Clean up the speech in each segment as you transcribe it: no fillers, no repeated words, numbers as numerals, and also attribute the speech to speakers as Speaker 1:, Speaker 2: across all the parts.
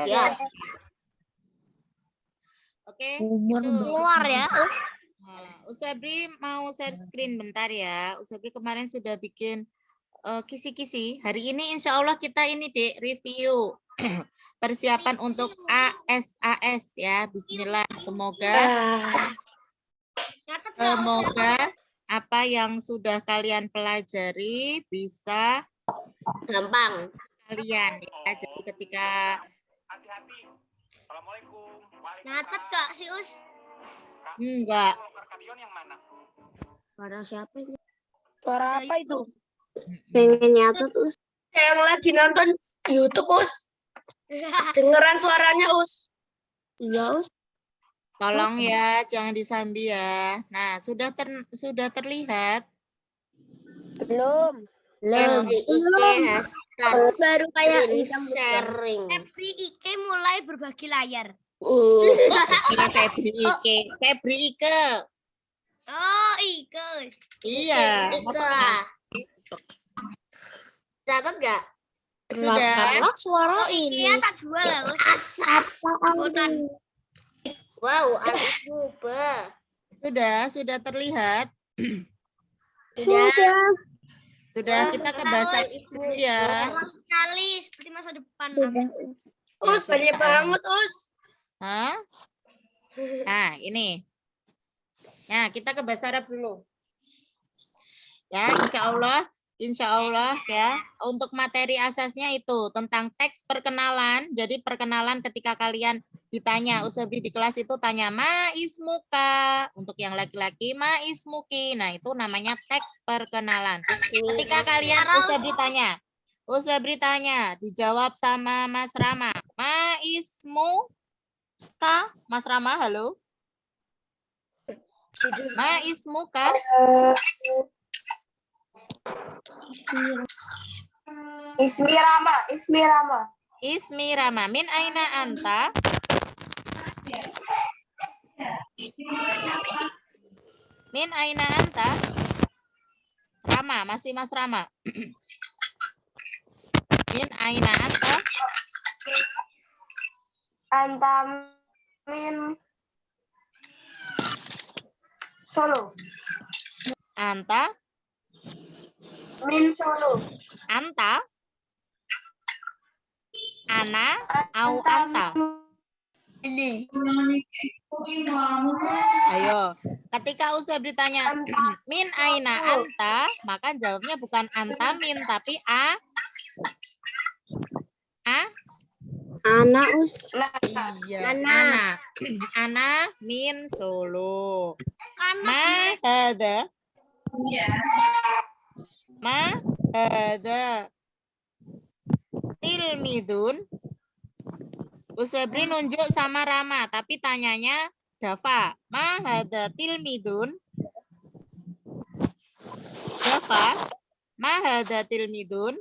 Speaker 1: Ya.
Speaker 2: Oke,
Speaker 1: Keluar ya, Us.
Speaker 2: Nah, Usabri mau share screen bentar ya. Usabri kemarin sudah bikin kisi-kisi. Hari ini insya Allah kita ini Dek review persiapan untuk ASAS ya. Bismillah. Semoga apa yang sudah kalian pelajari bisa
Speaker 1: Gampang.
Speaker 2: kalian ya. Jadi ketika
Speaker 3: Hati-hati. Assalamualaikum.
Speaker 1: Nyatet gak sih, Us?
Speaker 2: enggak.
Speaker 3: Yang mana?
Speaker 1: Suara siapa ini?
Speaker 4: Suara apa itu?
Speaker 1: Pengen nyatet, Us.
Speaker 4: Yang lagi nonton YouTube, Us. Dengeran suaranya, Us.
Speaker 1: Iya, Us.
Speaker 2: Tolong ya, jangan disambi ya. Nah, sudah terlihat.
Speaker 4: Belum.
Speaker 1: Febri Ike hashtag
Speaker 4: Baru kayak
Speaker 1: sharing.
Speaker 4: Febri Ike mulai berbagi layar.
Speaker 2: Febri Ike.
Speaker 4: Oh, Ike.
Speaker 2: Iya.
Speaker 1: Catat gak?
Speaker 2: Sudah.
Speaker 1: Suara
Speaker 4: Ike ya tak jual lah, Us. Botan.
Speaker 1: Wow, al-ismuba.
Speaker 2: Sudah terlihat. Sudah kita ke bahasa dulu ya.
Speaker 4: Lama sekali seperti masa depan.
Speaker 2: Us,
Speaker 4: banyak banget, Us.
Speaker 2: Hah? Nah, ini. Nah, kita ke bahasa Arab dulu. Ya, insya Allah ya. Untuk materi asasnya itu tentang teks perkenalan. Jadi perkenalan ketika kalian ditanya, Usabri di kelas itu tanya ma ismuka. Untuk yang laki-laki ma ismuki. Nah, itu namanya teks perkenalan. Ketika kalian Usabri tanya, dijawab sama Mas Rama. Ma ismuka? Mas Rama, halo. Ma ismuka? Ismi Rama. Min aina anta? Min aina anta? Rama, masih Mas Rama. Min aina anta?
Speaker 4: Anta min Solo.
Speaker 2: Anta?
Speaker 4: Min Solo.
Speaker 2: Anta? Ana? Au anta?
Speaker 4: Ini.
Speaker 2: Ayo, ketika Usabri ditanya min aina anta, maka jawabnya bukan anta min tapi a.
Speaker 1: Ana, Us.
Speaker 2: Iya, Ana. Ana min Solo. Ma hada? Ma hada? Tilmidun. Uswebri nunjuk sama Rama, tapi tanyanya Dafa. Ma hada tilmidun? Dafa, ma hada tilmidun?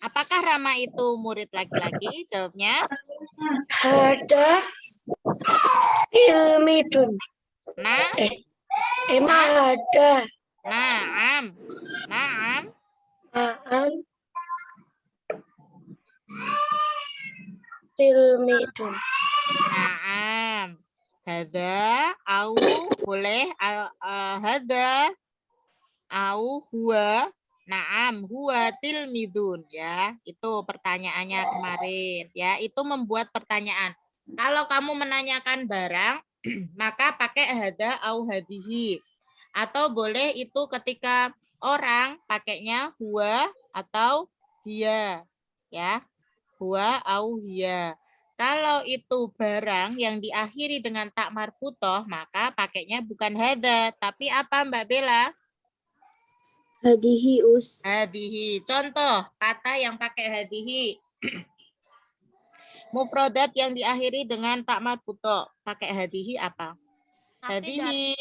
Speaker 2: Apakah Rama itu murid laki-laki? Jawabnya
Speaker 4: Ada ilmidun.
Speaker 2: nah.
Speaker 4: Emang ada.
Speaker 2: Naam.
Speaker 4: Tilmidun.
Speaker 2: Naam. Hada au boleh hada au huwa. Naam, huwa tilmidun ya. Itu pertanyaannya kemarin ya. Itu membuat pertanyaan. Kalau kamu menanyakan barang, maka pakai hada au hadihi. Atau boleh itu ketika orang pakainya huwa atau hiya ya. Huwa au hiya. Kalau itu barang yang diakhiri dengan tak marbutoh, maka pakainya bukan hada, tapi apa Mbak Bella?
Speaker 1: Hadihi, Us.
Speaker 2: Hadihi. Contoh kata yang pakai hadihi. Mufrodat yang diakhiri dengan tak marbutoh, pakai hadihi apa? Hadihi.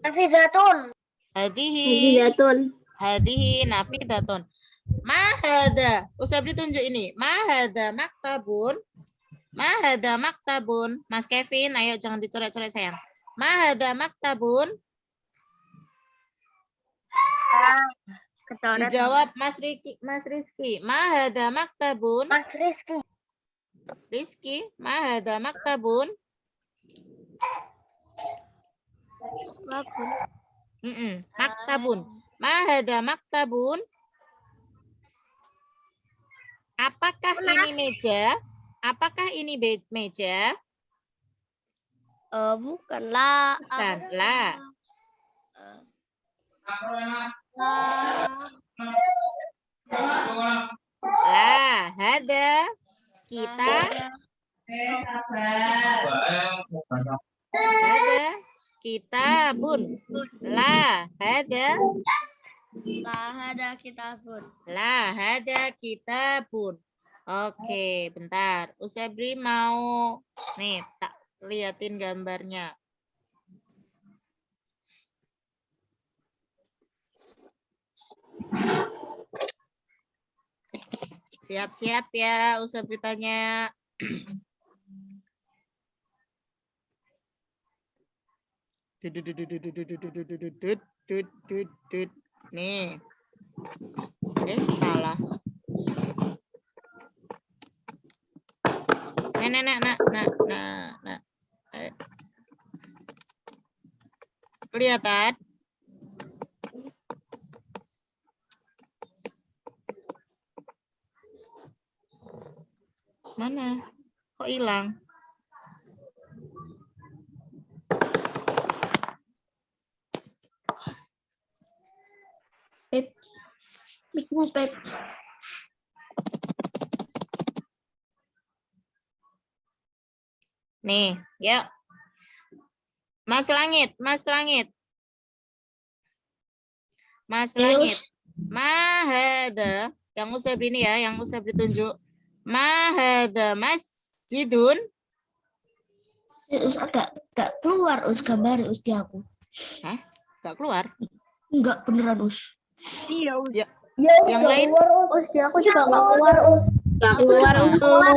Speaker 4: Nafidatun.
Speaker 2: Hadihi.
Speaker 1: Hadidatun.
Speaker 2: Hadihi nafidatun. Mahada. Usabri tunjuk ini. Mahada maktabun. Mahada maktabun. Mas Kevin, ayo jangan dicoret-coret sayang. Mahada maktabun. Dijawab Mas Rizky. Ma hadza maktabun?
Speaker 1: Mas Rizky.
Speaker 2: Rizky, ma hadza maktabun? Maktabun. Ma hadza maktabun? Apakah ini meja? Apakah ini meja?
Speaker 1: Bukanlah.
Speaker 2: Bukan, la. La, hada kita. Hada kitabun. La, hada.
Speaker 1: Ada kita pun.
Speaker 2: La, hada kitabun. Oke, bentar. Usebri mau nih tak liatin gambarnya. Siap-siap ya, Usebri tanya. Nih. Salah. Nah. Kelihatan? Mana? Kok hilang?
Speaker 4: Mikmu Pep.
Speaker 2: Nih, yuk. Mas Langit. Mahada, yang Usebri ini ya, yang Usebri tunjuk. Mahada masjidun.
Speaker 4: Us agak keluar us gambar us di aku.
Speaker 2: Hah? Gak keluar?
Speaker 4: Enggak beneran us.
Speaker 2: Ya.
Speaker 4: Ya,
Speaker 2: Yang lain?
Speaker 4: us di aku juga enggak keluar us.
Speaker 2: Gak keluar.
Speaker 4: Keluar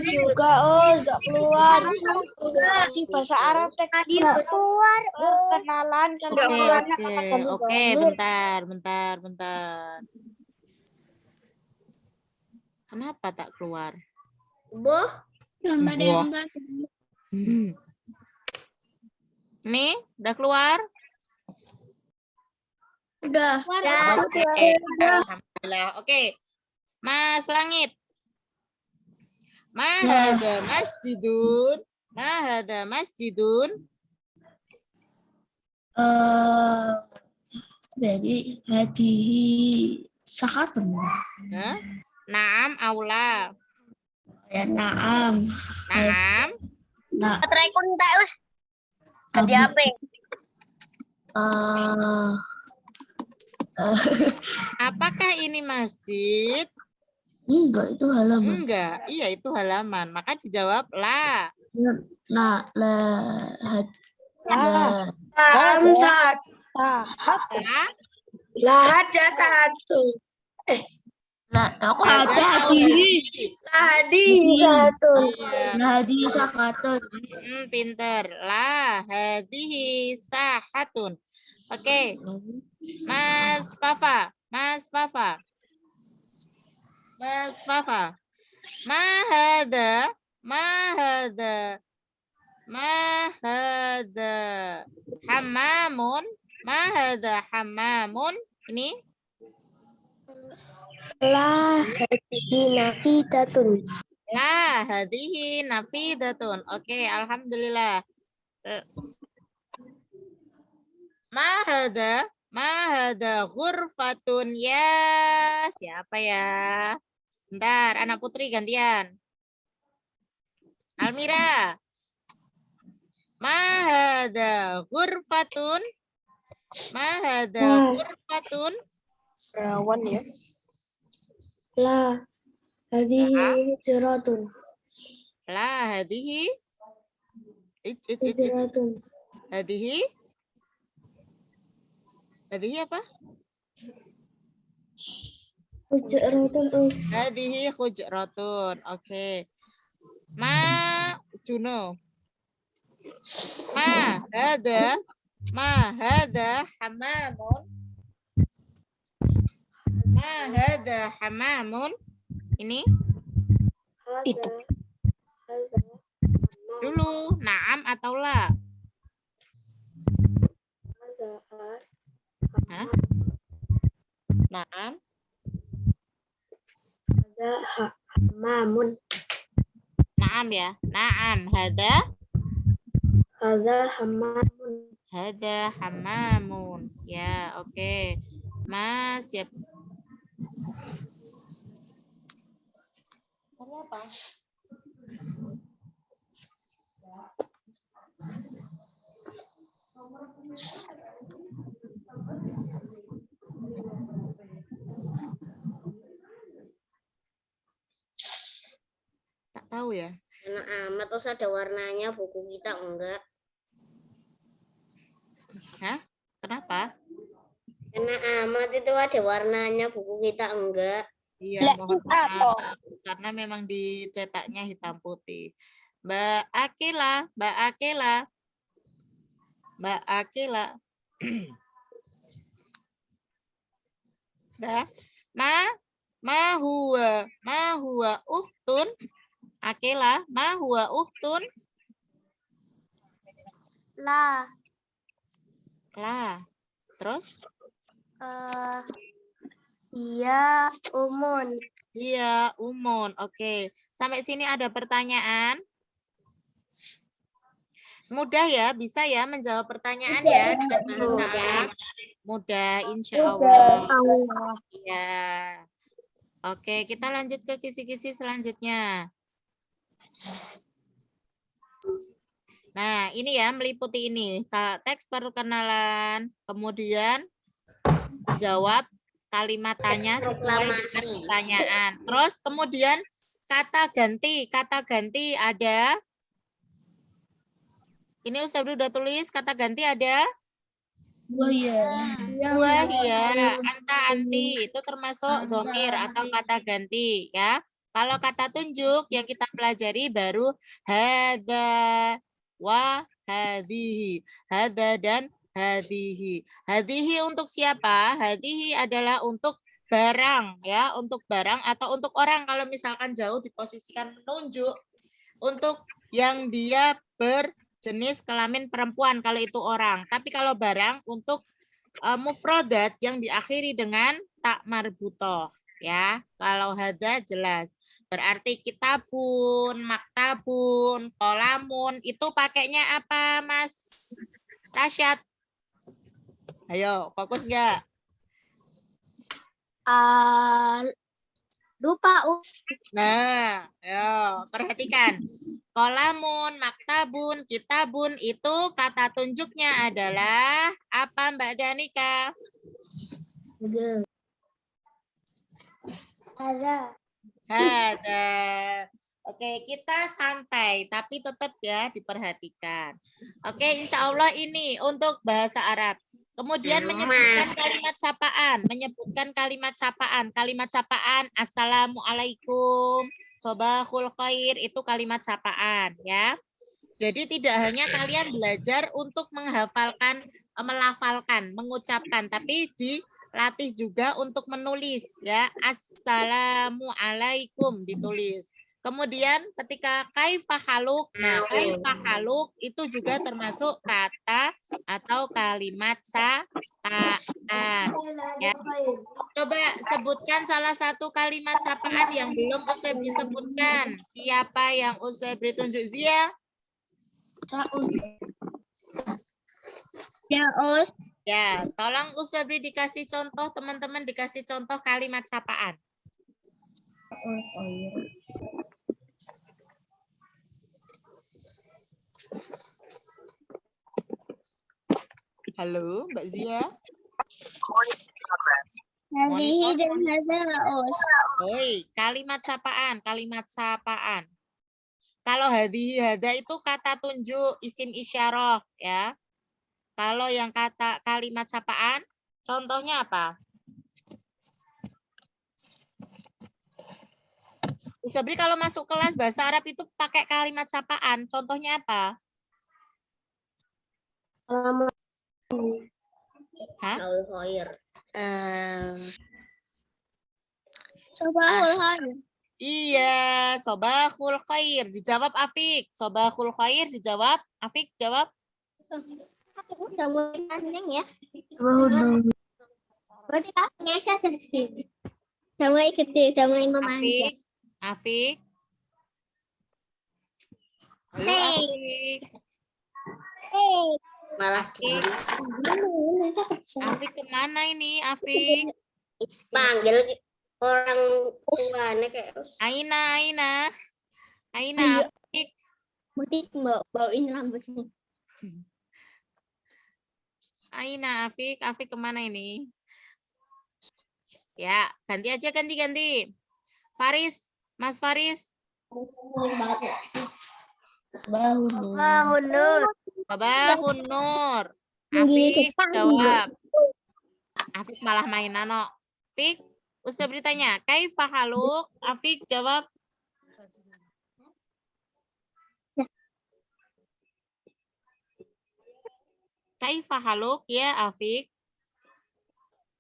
Speaker 4: juga us, enggak keluar. Si bahasa Arab tadi keluar. Kenalan
Speaker 2: Oke, bentar. Kenapa tak keluar?
Speaker 1: Boh.
Speaker 2: Nih, udah keluar?
Speaker 1: Udah.
Speaker 2: Oke, alhamdulillah. Oke. Mas Langit. Mahada masjidun.
Speaker 4: Jadi hadihi sakatun.
Speaker 2: Hah? Naam aula.
Speaker 4: Ya naam.
Speaker 2: Naam.
Speaker 4: Nah,
Speaker 1: Rekun tak us. Tadi apa?
Speaker 2: Apakah ini masjid?
Speaker 4: enggak itu halaman.
Speaker 2: Enggak. Iya, itu halaman. Maka dijawab la.
Speaker 4: Nah,
Speaker 2: La.
Speaker 4: satu. Nah, aku
Speaker 2: Ada
Speaker 4: ada
Speaker 2: hadihi.
Speaker 4: satu.
Speaker 2: Iya.
Speaker 4: Nah, hadihi sakatun.
Speaker 2: Pinter. La hadihi sahatun. Oke. Mas Fafa. Mahada hamamun. Mahada hamamun. Ini
Speaker 4: La hadihi nafidatun.
Speaker 2: la hadihi nafidatun. Oke, alhamdulillah. Mahada ghurfatun ya. Siapa ya? Bentar, anak putri gantian. Almira. Mahada ghurfatun.
Speaker 4: Rawan ya. La hadihi hujratun.
Speaker 2: La hadihi.
Speaker 4: Hujratun.
Speaker 2: Hadihi apa?
Speaker 4: Hujratun.
Speaker 2: Hadihi hujratun. Oke. Juno. Ma hada hamamun. Ma hada hamamun. Ini
Speaker 4: Itu.
Speaker 2: dulu na'am atau la? Hah? Na'am.
Speaker 4: Hamamun.
Speaker 2: Na'am ya. Na'am. Hada.
Speaker 4: Hada hamamun.
Speaker 2: Hada hamamun. Ya, oke. Mas, siap. Cari apa? Tak tahu ya.
Speaker 1: Enak amat, terus ada warnanya buku kita enggak?
Speaker 2: Hah? Kenapa?
Speaker 1: Enak amat itu ada warnanya buku kita enggak?
Speaker 2: Iya, mohon maaf. Karena memang dicetaknya hitam putih. Mbak Akila, Mbak Akila. Mbak Akila. Mbak, ma huwa uhtun. Akila, ma huwa uhtun.
Speaker 1: Lah,
Speaker 2: Lah. Terus?
Speaker 1: iya, umun.
Speaker 2: Iya, umun. Oke. Sampai sini ada pertanyaan? Mudah ya, bisa ya menjawab pertanyaan ya dengan bahasa Arab. Mudah, insya Allah. Ya. Oke, kita lanjut ke kisi-kisi selanjutnya. Nah, ini ya meliputi ini. Teks perkenalan, kemudian jawab kalimat tanya sesuai dengan pertanyaan. Terus kemudian kata ganti. Kata ganti ada. Ini Ustaz udah tulis kata ganti ada. Wahia, anta, anti itu termasuk domir atau kata ganti ya. Kalau kata tunjuk yang kita pelajari baru hadza wa hadihi. Hadza dan hadihi. Hadihi untuk siapa? Hadihi adalah untuk barang ya, untuk barang atau untuk orang kalau misalkan jauh diposisikan menunjuk untuk yang dia berjenis kelamin perempuan kalau itu orang. Tapi kalau barang untuk mufrodat yang diakhiri dengan tak marbutoh ya. Kalau hada jelas. Berarti kitabun, maktabun, kolamun itu pakainya apa Mas Rasyad? Ayo, fokus nggak?
Speaker 1: Lupa,
Speaker 2: Nah, ayo perhatikan. Kolamun, maktabun, kitabun itu kata tunjuknya adalah apa Mbak Danika? Ada. Oke, kita santai, tapi tetap ya diperhatikan. Oke, insya Allah ini untuk bahasa Arab. Kemudian menyebutkan kalimat sapaan, Kalimat sapaan, Assalamualaikum, Sobahul Khair, itu kalimat sapaan ya. Jadi tidak hanya kalian belajar untuk menghafalkan, melafalkan, mengucapkan, tapi dilatih juga untuk menulis ya. Assalamualaikum ditulis. Kemudian ketika kaifahaluk, nah kaifahaluk itu juga termasuk kata atau kalimat sapaan. Ya. Coba sebutkan salah satu kalimat sapaan yang belum Usebri sebutkan. Siapa yang Usebri tunjuk? Zia? Ya, tolong Usebri dikasih contoh, teman-teman dikasih contoh kalimat sapaan. Halo, Mbak Zia.
Speaker 1: Hadihi dan hadza
Speaker 2: Oi, kalimat sapaan. Kalau hadihi hada itu kata tunjuk, isim isyarah ya. Kalau yang kata kalimat sapaan, contohnya apa? Sabri kalau masuk kelas bahasa Arab itu pakai kalimat sapaan. Contohnya apa? Hah?
Speaker 4: Sobahul khair.
Speaker 2: Iya, sobahul khair. Dijawab Afik. Sobahul khair dijawab. Afik jawab.
Speaker 1: Udah mulai panjang ya.
Speaker 4: Sobahul.
Speaker 1: Berarti kakinya saja segini. Udah mulai gede, udah mulai memanjang.
Speaker 2: Afik. Halo
Speaker 1: Hey.
Speaker 2: Afik.
Speaker 1: Malah
Speaker 2: Afik.
Speaker 1: gini.
Speaker 2: Afik kemana ini Afik?
Speaker 1: Panggil orang tuanya kayak terus.
Speaker 2: Aina.
Speaker 1: Ayo.
Speaker 2: Afik.
Speaker 1: Berarti bawain rambutnya.
Speaker 2: Aina Afik. Afik kemana ini? Ya, ganti aja ganti. Faris, Mas Faris. Babahun Nur. Afik jawab. Afik malah main nano. Afik, usah beritanya. Kaifa haluk? Afik jawab. Kaifa haluk ya Afik?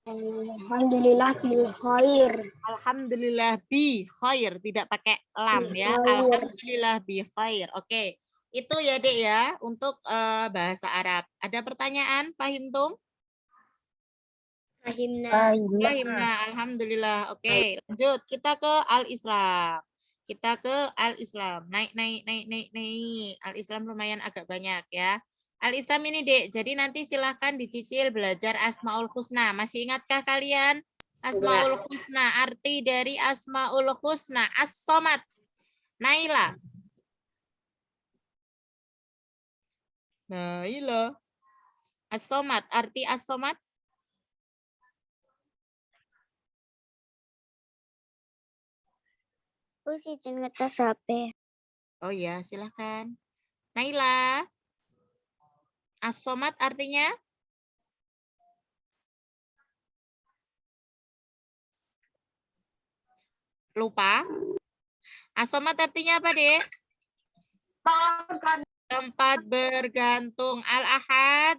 Speaker 4: Alhamdulillah bil khair.
Speaker 2: Alhamdulillah bi khair, tidak pakai lam ya. Alhamdulillah bi khair. Oke. Itu ya Dek ya untuk bahasa Arab. Ada pertanyaan? Fahimtum? Fahimna. Alhamdulillah. Oke, lanjut. Kita ke Al-Islam. Naik. Al-Islam lumayan agak banyak ya. Al-Islam ini Dek, jadi nanti silahkan dicicil belajar Asmaul Husna. Masih ingatkah kalian? Asmaul Husna, arti dari Asmaul Husna. As-Somad. Naila. As-Somad, arti As-Somad.
Speaker 1: Aku sih ngetes HP.
Speaker 2: Oh ya, silahkan. Naila. As-Somad artinya? Lupa. As-Somad artinya apa, Dek? Tempat bergantung. Al-Ahad.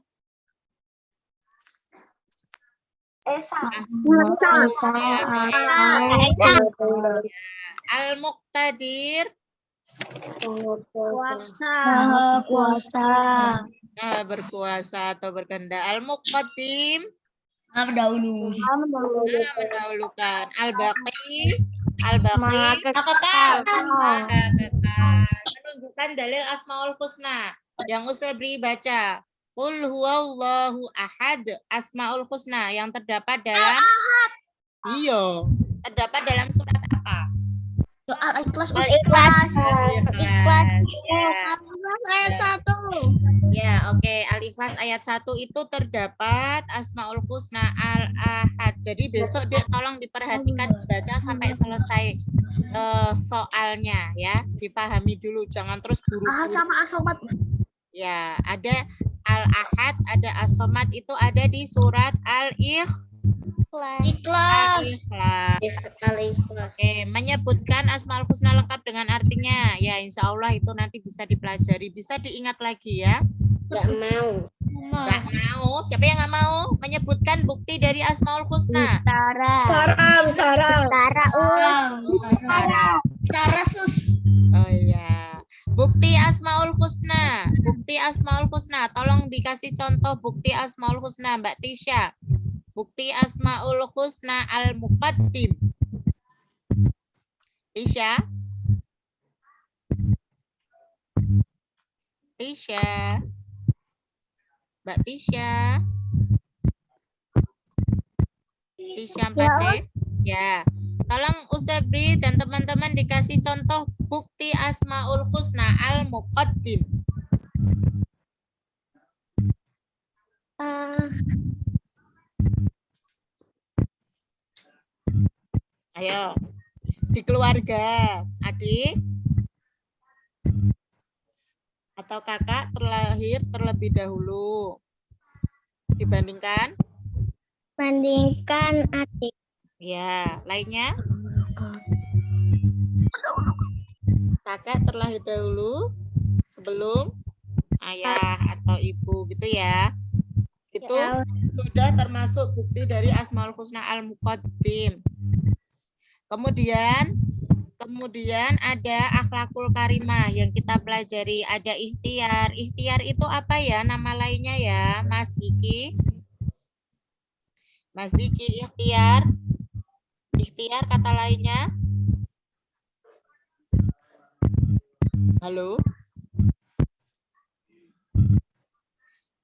Speaker 2: Al-Muqtadir.
Speaker 4: Puasa.
Speaker 2: Berkuasa atau berkehendak. Al-Muqaddim. Mendahulukan. Al-Baqi. Kekal. Menunjukkan dalil Asmaul Husna. Yang Ustaz beri baca. Qul huwallahu ahad. Asmaul Husna. Yang terdapat dalam. Terdapat dalam surat apa?
Speaker 4: Soal ikhlas.
Speaker 1: Ikhlas.
Speaker 2: Ya.
Speaker 1: Ayat 1.
Speaker 2: Ya, oke. Al-Ikhlas ayat 1 itu terdapat Asmaul Husna Al-Ahad. Jadi besok dia tolong diperhatikan dibaca sampai selesai soalnya ya. Dipahami dulu, jangan terus buru-buru.
Speaker 4: Sama As-Somad.
Speaker 2: Ya, ada Al-Ahad, ada As-Somad itu ada di surat Al-Ikhlas. Oke, menyebutkan Asmaul Husna lengkap dengan artinya. Ya, insya Allah itu nanti bisa dipelajari, bisa diingat lagi ya.
Speaker 1: Nggak mau.
Speaker 2: Nggak mau? Siapa yang nggak mau menyebutkan bukti dari Asmaul Husna?
Speaker 4: Mustara sus.
Speaker 2: Oh ya. Bukti Asmaul Husna. Bukti Asmaul Husna. Tolong dikasih contoh bukti Asmaul Husna, Mbak Tisha. Bukti Asmaul Husna Al-Muqaddim. Tisha. Mbak Tisha. Tisha 4C. Ya. Tolong Usabri dan teman-teman dikasih contoh bukti Asmaul Husna Al-Muqaddim. Ayo. Di keluarga, adik atau kakak terlahir terlebih dahulu dibandingkan
Speaker 1: adik.
Speaker 2: Ya, lainnya kakak terlahir dahulu sebelum ayah atau ibu gitu ya. Itu sudah termasuk bukti dari Asmaul Husna Al-Muqaddim. Kemudian ada akhlakul karimah yang kita pelajari. Ada ikhtiar. Ikhtiar itu apa ya nama lainnya ya, Mas Ziki? Mas Ziki, ikhtiar. Ikhtiar kata lainnya. Halo?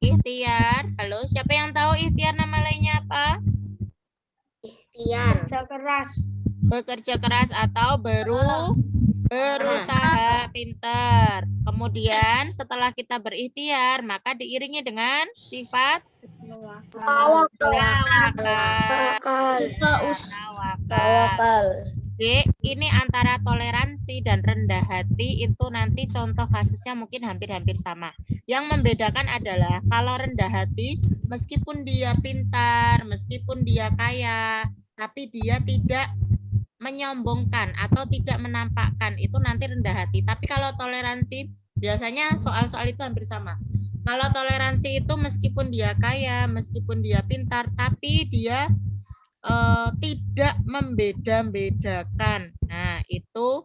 Speaker 2: Ikhtiar. Halo, siapa yang tahu ikhtiar nama lainnya apa?
Speaker 1: Ikhtiar.
Speaker 4: Kerja keras.
Speaker 2: Bekerja keras atau berusaha pintar. Kemudian setelah kita berikhtiar, maka diiringi dengan sifat tawakal. Dek, ini antara toleransi dan rendah hati itu nanti contoh kasusnya mungkin hampir-hampir sama. Yang membedakan adalah kalau rendah hati, meskipun dia pintar, meskipun dia kaya, tapi dia tidak menyombongkan atau tidak menampakkan, itu nanti rendah hati. Tapi kalau toleransi, biasanya soal-soal itu hampir sama. Kalau toleransi itu meskipun dia kaya, meskipun dia pintar, tapi dia tidak membeda-bedakan. Nah, itu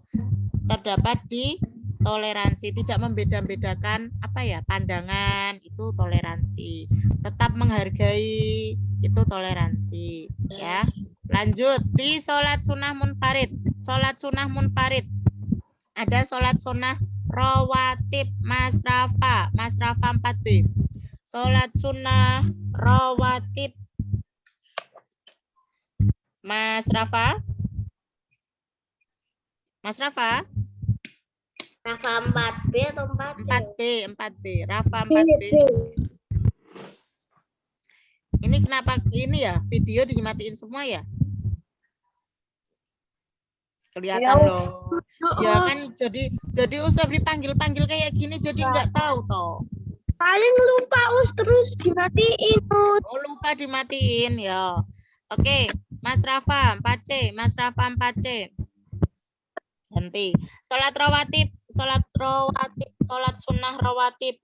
Speaker 2: terdapat di toleransi, tidak membeda-bedakan apa ya, pandangan, itu toleransi. Tetap menghargai, itu toleransi, ya. Lanjut di sholat sunnah munfarid. Sholat sunnah munfarid. Ada sholat sunnah rawatib, Mas Rafa 4B. Sholat sunnah rawatib, Mas Rafa? Mas Rafa?
Speaker 1: Rafa 4B atau 4C?
Speaker 2: 4B. Rafa 4B. Ini kenapa ini ya? Video dimatiin semua ya? Kelihatan loh. Ya kan jadi usah dipanggil-panggil kayak gini jadi nggak tahu toh.
Speaker 4: Paling lupa terus dimatiin.
Speaker 2: Oh, lupa dimatiin ya. Oke, Mas Rafa 4C, Mas Rafa 4C. Ganti. Sholat sunnah rawatib.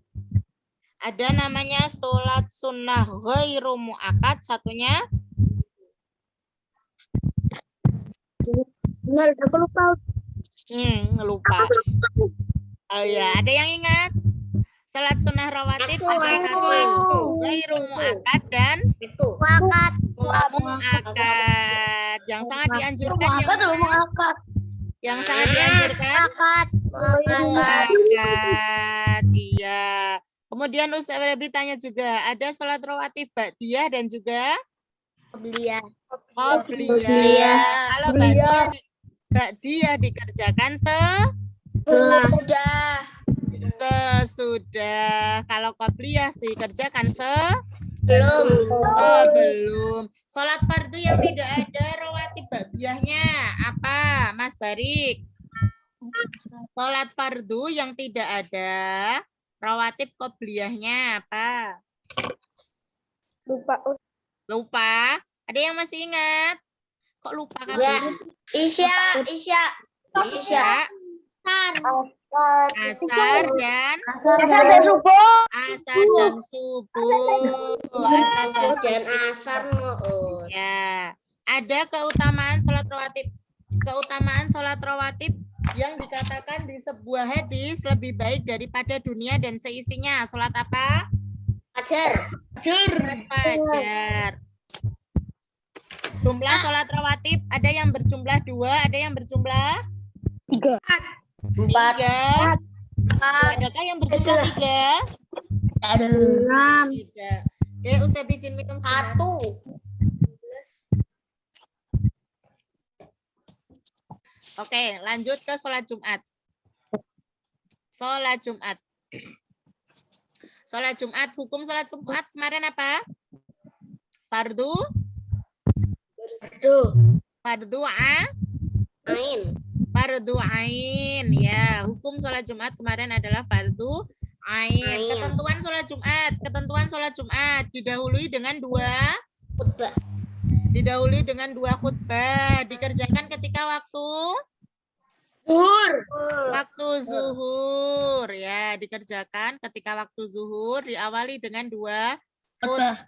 Speaker 2: Ada namanya sholat sunnah ghairu mu'akkad, satunya.
Speaker 4: Benar, aku lupa.
Speaker 2: Lupa. Oh ya, ada yang ingat? Sholat sunnah rawatib ada satu ghairu mu'akkad dan mu'akkad. Yang sangat dianjurkan yang sangat dianjurkan mu'akkad. Iya. Kemudian Ustaz Febri tanya juga, ada sholat rawatib ba'diyah dan juga qobliyah. Kalau ba'diyah dikerjakan sesudah. Kalau qobliyah dikerjakan belum. Sholat fardu yang tidak ada rawatib ba'diyahnya apa, Mas Barik? Sholat fardu yang tidak ada rawatib qobliyahnya apa? Lupa. Ada yang masih ingat? Kok lupa kan?
Speaker 1: Isya.
Speaker 2: Asar dan
Speaker 4: subuh.
Speaker 2: asar dan subuh. Ya. Ada keutamaan sholat rawatib. Keutamaan sholat rawatib yang dikatakan di sebuah hadis lebih baik daripada dunia dan seisinya. Sholat apa?
Speaker 1: Fajar.
Speaker 2: Jumlah sholat rawatib ada yang berjumlah 2, ada yang berjumlah
Speaker 4: 3.
Speaker 2: 4. Adakah yang berjumlah 3?
Speaker 1: Ada
Speaker 2: 6. Tidak. Oke, usah bikin minum
Speaker 1: 1.
Speaker 2: Oke, lanjut ke sholat Jumat. Sholat Jumat. Sholat Jumat, hukum sholat Jumat kemarin apa? Fardu ain. Ya, hukum sholat Jumat kemarin adalah fardu ain. Ketentuan sholat Jumat didahului dengan 2
Speaker 1: khutbah.
Speaker 2: Dikerjakan ketika waktu zuhur ya, dikerjakan ketika waktu zuhur, diawali dengan 2 khutbah.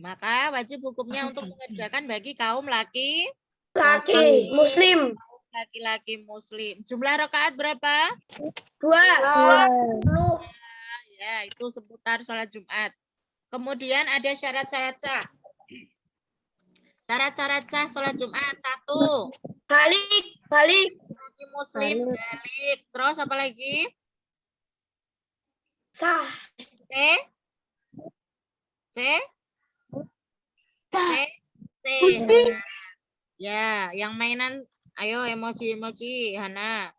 Speaker 2: Maka wajib hukumnya untuk mengerjakan bagi kaum
Speaker 4: Laki. Muslim.
Speaker 2: laki-laki muslim. Jumlah rakaat berapa?
Speaker 4: 2.
Speaker 2: Ya, itu seputar sholat Jumat. Kemudian ada syarat-syarat sah. Syarat-syarat sah sholat Jumat. 1.
Speaker 4: Balik.
Speaker 2: Laki muslim balik. Terus apa lagi?
Speaker 4: Sah.
Speaker 2: C. C. C. C. Ya, yang mainan. Ayo emoji-emoji, Hana.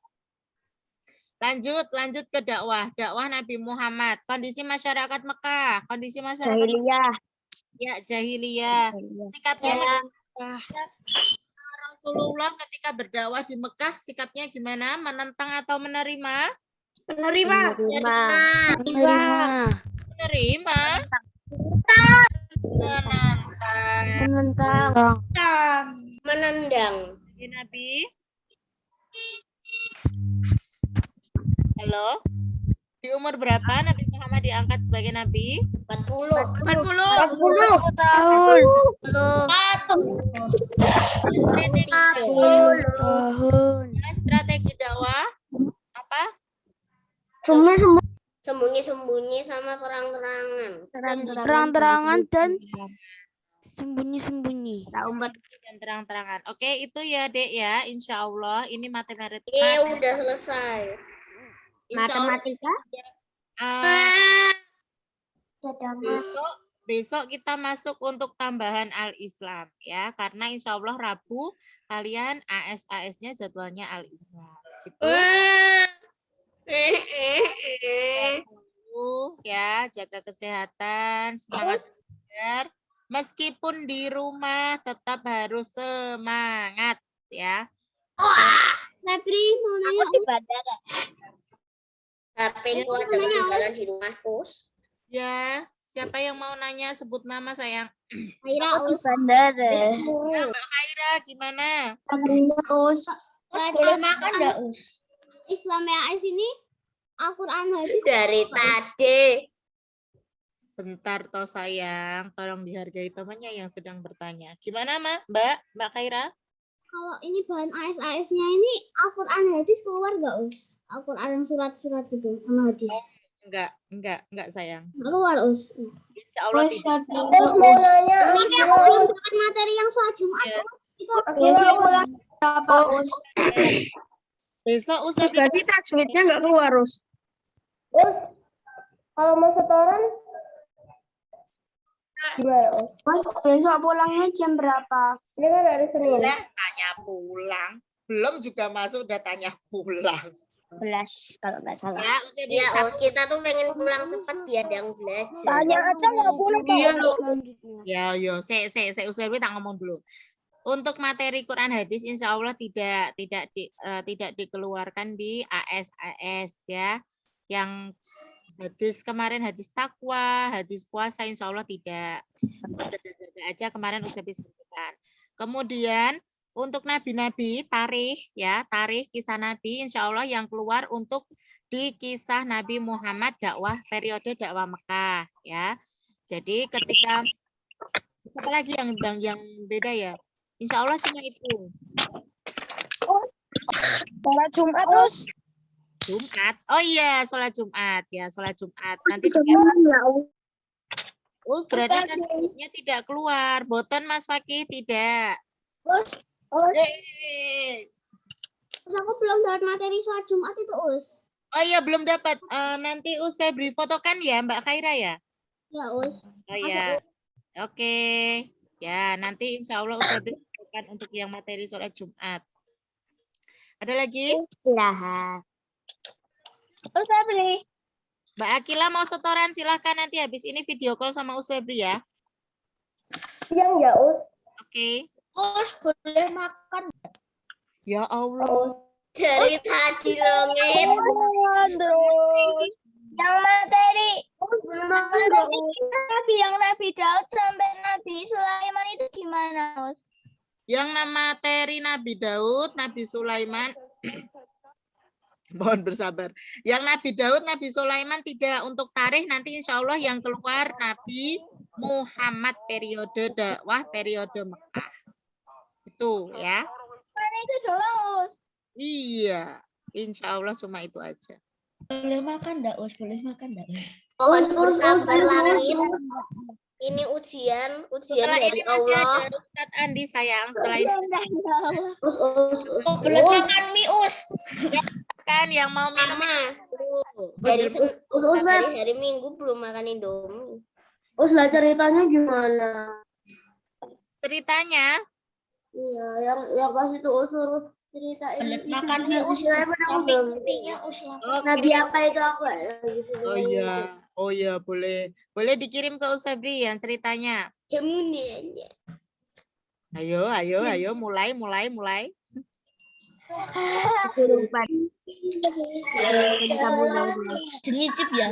Speaker 2: Lanjut ke dakwah. Dakwah Nabi Muhammad. Kondisi masyarakat Mekah. Kondisi masyarakat
Speaker 1: Jahiliyah.
Speaker 2: ya jahiliyah. Sikapnya Rasulullah ketika berdakwah di Mekah, sikapnya gimana? Menentang atau menerima?
Speaker 4: Menerima.
Speaker 2: Menerima.
Speaker 4: Menendang.
Speaker 2: Ya, Nabi. Halo. Di umur berapa Nabi Muhammad diangkat sebagai Nabi?
Speaker 4: 40
Speaker 1: tahun.
Speaker 2: Strategi dakwah apa?
Speaker 4: Sembunyi-sembunyi sama terang-terangan.
Speaker 1: Terang-terangan dan sembunyi-sembunyi.
Speaker 2: Dan terang-terangan. Oke, itu ya, Dek ya. Insya Allah ini matematika.
Speaker 4: Udah selesai.
Speaker 2: Insya Allah,
Speaker 1: Matematika.
Speaker 2: besok kita masuk untuk tambahan al-Islam ya, karena insya Allah Rabu kalian AS-nya jadwalnya al-Islam. Gitu. Ya, jaga kesehatan, semangat belajar. Meskipun di rumah tetap harus semangat ya.
Speaker 1: Febri mau nanya
Speaker 4: di bandara. Tapi gua jalan di rumah Us.
Speaker 2: Ya, siapa yang mau nanya sebut nama sayang.
Speaker 1: Aira Us.
Speaker 4: Bandara.
Speaker 2: Ya, Mbak Khaira gimana?
Speaker 1: Us.
Speaker 4: Boleh makan enggak, Us?
Speaker 1: Islam AS ini Al-Quran hadis.
Speaker 4: Dari tadi.
Speaker 2: Bentar toh sayang, tolong dihargai temannya yang sedang bertanya. Gimana Mbak Khaira?
Speaker 1: Kalau ini bahan AS-nya ini Al-Quran hadis keluar nggak Us? Al-Quran yang surat-surat itu sama hadis.
Speaker 2: Enggak sayang.
Speaker 1: Nggak keluar Us.
Speaker 2: Insya Allah tidak.
Speaker 4: Mau nanya.
Speaker 1: Ini aku belum dapat materi yang sholat Jumat Us. Itu
Speaker 4: Apa, Us?
Speaker 2: Besok usah
Speaker 4: Berarti tajwidnya nggak keluar, Us. Us, kalau mau setoran gimana, Us?
Speaker 1: besok pulangnya jam berapa?
Speaker 4: Ini kan hari Senin.
Speaker 2: tanya pulang. Belum juga masuk udah tanya pulang.
Speaker 1: 11 kalau nggak salah.
Speaker 2: Ya, usah
Speaker 4: Iya,
Speaker 2: bisa.
Speaker 4: Us, kita tuh pengen pulang cepat biar yang belajar.
Speaker 1: Tanya aja nggak boleh.
Speaker 2: Ya, saya usah tak ngomong dulu. Untuk materi Quran hadis insya Allah tidak dikeluarkan di AS ya. Yang hadis kemarin hadis takwa, hadis puasa insya Allah tidak. Jaga aja kemarin usah disebutkan. Kemudian untuk nabi-nabi tarikh kisah nabi insya Allah yang keluar untuk di kisah Nabi Muhammad dakwah periode dakwah Mekah ya. Jadi ketika apa lagi yang beda ya? Insya Allah cuma itu.
Speaker 1: Sholat Jumat Us.
Speaker 2: Jumat. Oh iya, sholat Jumat ya, sholat Jumat. Nanti berarti tajwidnya tidak keluar. Boten Mas Fakih tidak.
Speaker 1: Us. Us, aku belum dapat materi sholat Jumat itu Us.
Speaker 2: Oh iya, belum dapat. Nanti Us Febri fotokan ya, Mbak Khaira ya.
Speaker 1: Ya Us.
Speaker 2: Oh iya. Oke. Ya, nanti insya Allah Us Febri fotokan untuk yang materi sholat Jumat. Ada lagi?
Speaker 1: Istirahat. Us Febri.
Speaker 2: Mbak Akila mau setoran silahkan nanti habis ini video call sama Us Febri ya.
Speaker 4: Siang ya, Us.
Speaker 2: Oke.
Speaker 1: Us boleh makan.
Speaker 2: Ya Allah.
Speaker 4: Dari tadi longit.
Speaker 1: Terus. Yang materi. Nabi yang Nabi Daud sampai Nabi Sulaiman itu gimana Us?
Speaker 2: Yang nama materi Nabi Daud, Nabi Sulaiman. Mohon bersabar. Yang Nabi Daud, Nabi Sulaiman tidak untuk tarikh nanti insya Allah yang keluar Nabi Muhammad periode dakwah periode Mekah. Itu ya.
Speaker 1: Itu doang, Us.
Speaker 2: Iya, insya Allah cuma itu aja.
Speaker 4: Boleh makan enggak, Us? Boleh makan enggak, Us?
Speaker 5: Mohon bersabar langit. Ini ujian
Speaker 2: Setelah
Speaker 5: dari
Speaker 2: ini masih
Speaker 5: Allah.
Speaker 2: ada Ustadz Andi sayang. Setelah ini
Speaker 4: Boleh makan mie, Us.
Speaker 2: kan yang mau minum
Speaker 5: Mama,
Speaker 2: itu.
Speaker 5: dari hari Minggu belum makan Indomie.
Speaker 6: Lah ceritanya gimana?
Speaker 2: Ceritanya
Speaker 6: Iya, yang pas itu suruh ceritain.
Speaker 4: Boleh makan mie, Us. Tapi mie-nya, Us.
Speaker 6: Nabi apa itu aku gitu.
Speaker 2: Oh iya boleh dikirim ke Usabri yang ceritanya.
Speaker 5: Jamunannya.
Speaker 2: Ayo mulai.
Speaker 4: Jenicip ya.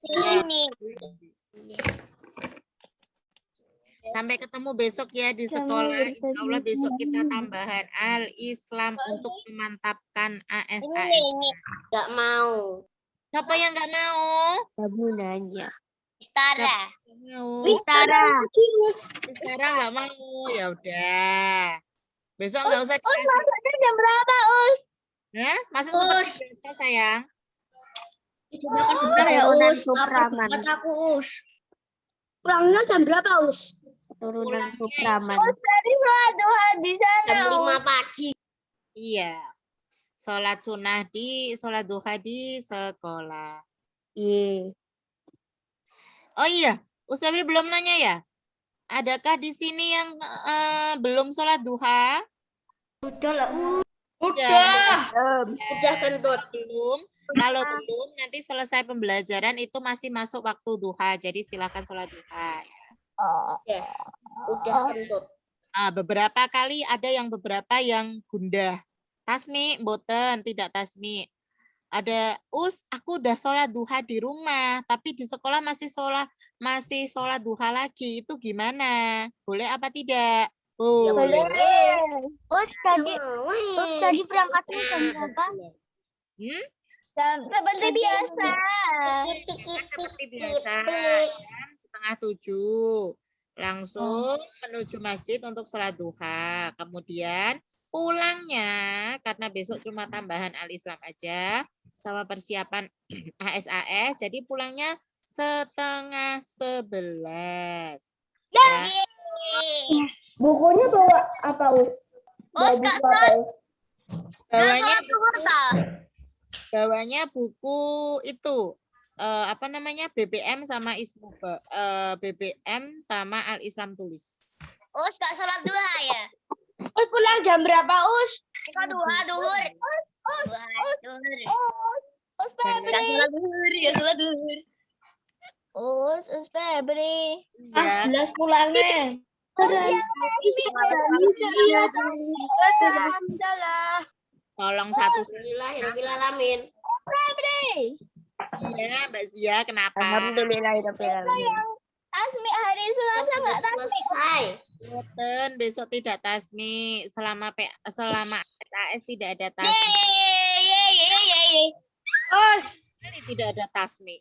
Speaker 5: Ini.
Speaker 2: Sampai ketemu besok ya di sekolah. Insya Allah besok kita tambahan Al-Islam untuk memantapkan ASAS.
Speaker 5: Gak mau.
Speaker 2: Siapa yang nggak mau?
Speaker 5: Istara.
Speaker 2: Mau.
Speaker 5: Istara.
Speaker 2: Sekarang nggak mau. Ya udah. Besok nggak usah dikasih.
Speaker 1: Masuknya jam berapa, Us?
Speaker 2: Ya, masuk seperti biasa sayang.
Speaker 4: Makan bentar ya, Us. Buat aku, Us.
Speaker 1: Pulangnya jam berapa, Us?
Speaker 2: Turunan Supraman.
Speaker 1: Tadi sholat duha di sana.
Speaker 5: Jam 5 pagi.
Speaker 2: Iya. Sholat duha di sekolah. Oh iya, Usabri belum nanya ya. Adakah di sini yang belum sholat duha?
Speaker 5: Udah lah.
Speaker 2: Udah
Speaker 5: Kentut.
Speaker 2: belum. Kalau belum, nanti selesai pembelajaran itu masih masuk waktu duha. Jadi silakan sholat duha.
Speaker 5: Ya. Udah kentut.
Speaker 2: Beberapa kali ada beberapa yang gundah. Tasmi, boten, tidak tasmi. Ada, aku udah sholat duha di rumah, tapi di sekolah masih sholat duha lagi. Itu gimana? Boleh apa tidak?
Speaker 5: Ya boleh.
Speaker 1: Us tadi berangkatnya jam berapa? Seperti biasa.
Speaker 2: Seperti biasa, jam 6:30. Langsung menuju masjid untuk sholat duha. Kemudian pulangnya, karena besok cuma tambahan Al-Islam aja, sama persiapan ASAS, jadi pulangnya 10:30. Ya.
Speaker 6: Bukunya bawa apa, Us?
Speaker 5: Us, Kak Sat.
Speaker 2: Bawanya buku itu BBM sama BBM sama Al-Islam tulis.
Speaker 5: Us, gak sholat duha ya?
Speaker 1: Us pulang jam berapa, Us?
Speaker 5: Duha, duhur.
Speaker 1: Us Febri.
Speaker 5: Ya sholat duhur.
Speaker 1: Us Febri.
Speaker 2: Ya.
Speaker 4: 11 pulangnya.
Speaker 2: Tolong satu.
Speaker 5: Alhamdulillahirrahmanirrahim.
Speaker 2: Iya, Mbak Zia, kenapa?
Speaker 1: Tasmi hari Selasa nggak tasmi?
Speaker 5: Selesai.
Speaker 2: Boten, besok tidak tasmi. Selama SAS tidak ada tasmi. Tidak ada tasmi.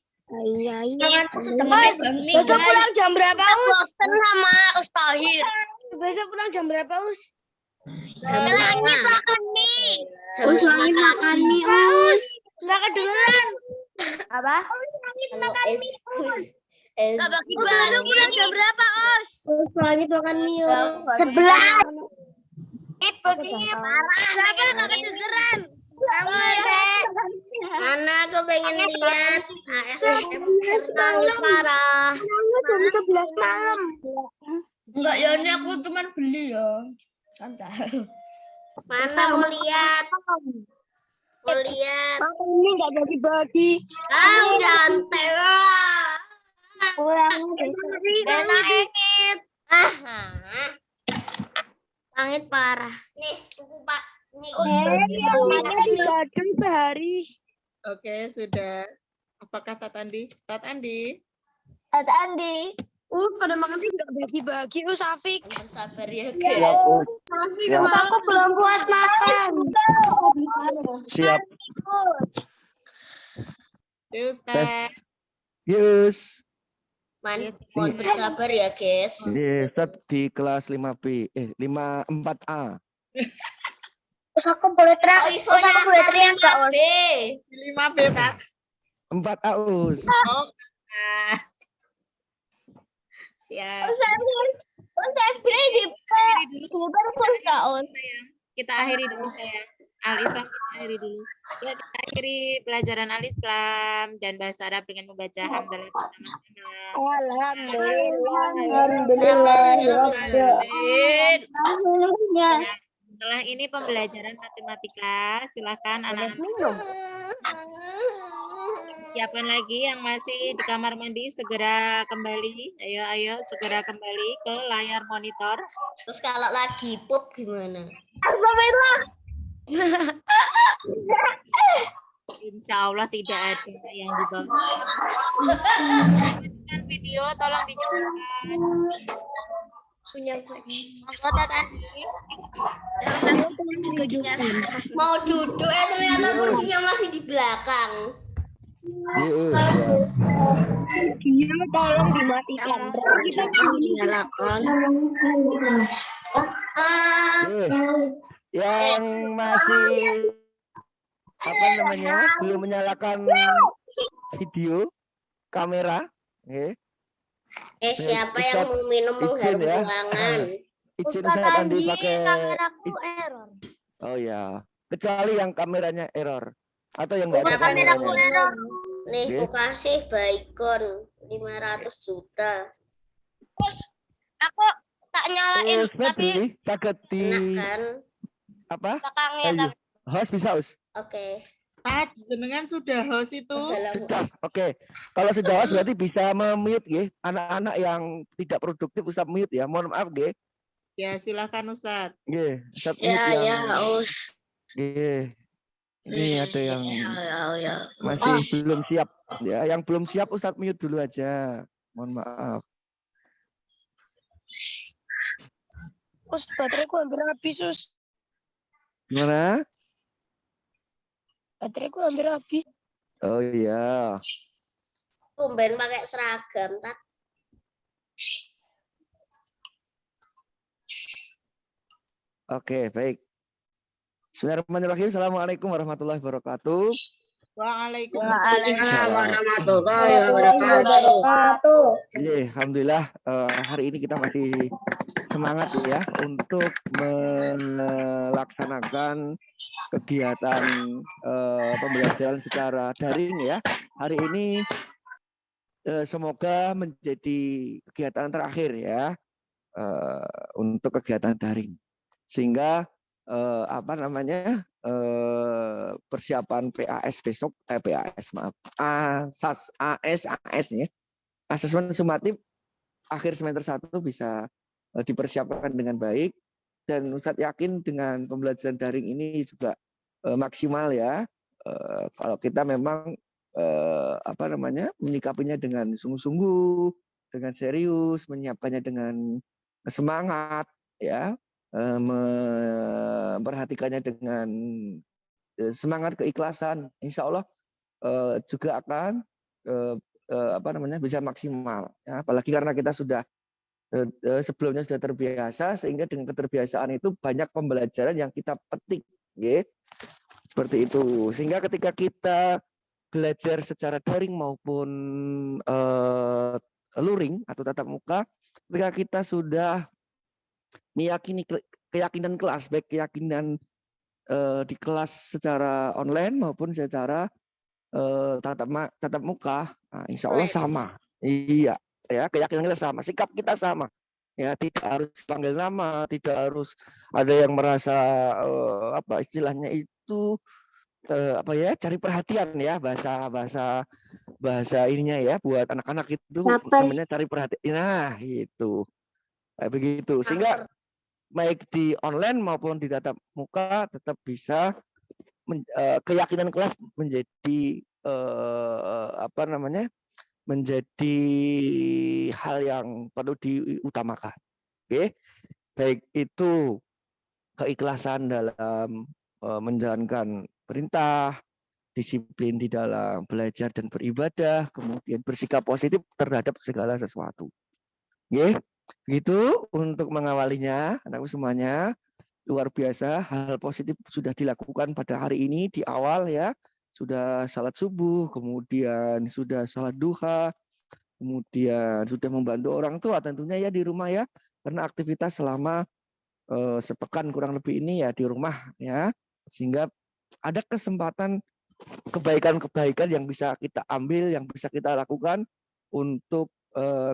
Speaker 1: Besok pulang jam berapa, Us?
Speaker 5: Sama Ustahir.
Speaker 1: Besok pulang jam berapa, Us?
Speaker 5: Langit makan mie.
Speaker 1: Us langit makan mie, Us. Nggak kedengeran. Apa? Langit makan mie, Us.
Speaker 5: Gak bagi-bagi.
Speaker 1: Pulang jam berapa, Us?
Speaker 6: Us langit makan mie.
Speaker 5: 11.
Speaker 1: Kenapa nggak kedengeran?
Speaker 5: Mana aku pengen lihat ASM langit parah.
Speaker 1: Jam 11 malam.
Speaker 4: Enggak, ya ini aku cuma beli ya. Santai.
Speaker 5: Mana mau lihat? Mau lihat?
Speaker 1: Ini nggak bagi-bagi.
Speaker 5: Jantai lah.
Speaker 1: Pulangnya besok.
Speaker 5: Langit. Langit parah. Nih, buku Pak. Nih,
Speaker 1: Gadung sehari.
Speaker 2: Oke, sudah. Apakah Tat Andi? Tat Andi?
Speaker 1: Ada Andi.
Speaker 6: Pada makan sih
Speaker 1: Nggak bagi-bagi, Safik.
Speaker 5: bersabar ya,
Speaker 7: Siap,
Speaker 5: guys.
Speaker 7: Us. Ya,
Speaker 1: Aku belum puas makan.
Speaker 7: siap.
Speaker 2: Ustaz.
Speaker 5: Yus. Mohon bersabar ya, guys.
Speaker 2: Oh.
Speaker 5: Di kelas 5B. 4A.
Speaker 4: Terus aku boleh teriak.
Speaker 5: Oh, iso
Speaker 4: Terus aku boleh
Speaker 5: nyasar
Speaker 4: teriak nggak,
Speaker 5: 5B.
Speaker 4: Us?
Speaker 2: 5B tak?
Speaker 5: 4A, Us.
Speaker 2: Oh. Nah. Siap. Kita akhiri dulu sayang. Al-Islam kita akhiri dulu. Ya, kita akhiri pelajaran Al-Islam dan bahasa Arab dengan membaca hamdalah bersama-sama.
Speaker 1: Alhamdulillah.
Speaker 2: Setelah ini pembelajaran matematika, silakan anak-anak siapkan lagi yang masih di kamar mandi segera kembali. Ayo segera kembali ke layar monitor.
Speaker 5: Terus kalau lagi pup gimana?
Speaker 2: Insya Allah tidak ada yang di bawah. Dengan video tolong dinyalakan. Monggo Tatan.
Speaker 5: Mau duduk ternyata kursinya masih di belakang. Tolong dimatikan. Kita nyalakan.
Speaker 6: Yang masih belum menyalakan video kamera,
Speaker 5: Siapa yang mau minum mengharum ruangan?
Speaker 6: izin Ustaz Andi pakai.
Speaker 1: Kameraku error.
Speaker 6: Oh ya, kecuali yang kameranya error atau yang nggak ada
Speaker 5: Kameraku
Speaker 6: kameranya.
Speaker 5: error. Nih,
Speaker 6: Oke.
Speaker 5: aku kasih Baikon 500 juta.
Speaker 4: Aku tak nyalain, tapi
Speaker 6: Febri, saged di
Speaker 5: Enak kan?
Speaker 6: apa?
Speaker 4: belakangnya
Speaker 6: Ayo. Host bisa, Us?
Speaker 5: Oke.
Speaker 2: Jenengan sudah host itu.
Speaker 6: Sudah. Oke. Kalau sudah host berarti bisa memute ya. Anak-anak yang tidak produktif Ustaz mute ya. Mohon maaf nggih.
Speaker 2: Ya, silakan Ustadz.
Speaker 6: Nggih, Ustaz mute yang
Speaker 4: Us.
Speaker 6: nggih. Ini ada yang
Speaker 4: Ya.
Speaker 6: masih belum siap. Ya, yang belum siap Ustaz mute dulu aja. Mohon maaf.
Speaker 4: Us, bateraiku hampir habis, Us.
Speaker 6: Gimana?
Speaker 4: Bateraiku hampir habis.
Speaker 6: Oh iya.
Speaker 5: Tumben pakai seragam, tak?
Speaker 6: Oke, baik. Bismillahirrahmanirrahim. Assalamualaikum warahmatullahi wabarakatuh.
Speaker 2: Waalaikumsalam.
Speaker 4: warahmatullahi wabarakatuh.
Speaker 6: Alhamdulillah hari ini kita masih semangat ya untuk melaksanakan kegiatan pembelajaran secara daring ya. Hari ini semoga menjadi kegiatan terakhir ya untuk kegiatan daring. Sehingga persiapan PAS besok AS ya. Asesmen sumatif akhir semester 1 bisa dipersiapkan dengan baik dan Ustadz yakin dengan pembelajaran daring ini juga maksimal ya. Kalau kita memang menyikapinya dengan sungguh-sungguh, dengan serius, menyiapkannya dengan semangat ya. Memperhatikannya dengan semangat keikhlasan, insya Allah juga akan bisa maksimal. Ya, apalagi karena kita sudah sebelumnya sudah terbiasa, sehingga dengan keterbiasaan itu banyak pembelajaran yang kita petik, ya. Seperti itu. Sehingga ketika kita belajar secara daring maupun luring atau tatap muka, ketika kita sudah meyakini keyakinan kelas, baik keyakinan di kelas secara online maupun secara tatap muka, nah, insya Allah sama. Iya, ya keyakinan kita sama, sikap kita sama. Ya tidak harus panggil nama, tidak harus ada yang merasa istilahnya itu cari perhatian ya bahasa ininya ya buat anak-anak itu namanya cari perhatian. Nah itu begitu sehingga baik di online maupun di tatap muka tetap bisa keyakinan kelas menjadi menjadi hal yang perlu diutamakan. Oke, baik itu keikhlasan dalam menjalankan perintah, disiplin di dalam belajar dan beribadah, kemudian bersikap positif terhadap segala sesuatu. Oke, begitu untuk mengawalinya, anakku semuanya. Luar biasa, hal positif sudah dilakukan pada hari ini di awal ya. Sudah salat subuh, kemudian sudah salat duha, kemudian sudah membantu orang tua tentunya ya di rumah ya. Karena aktivitas selama sepekan kurang lebih ini ya di rumah ya. Sehingga ada kesempatan kebaikan-kebaikan yang bisa kita ambil, yang bisa kita lakukan untuk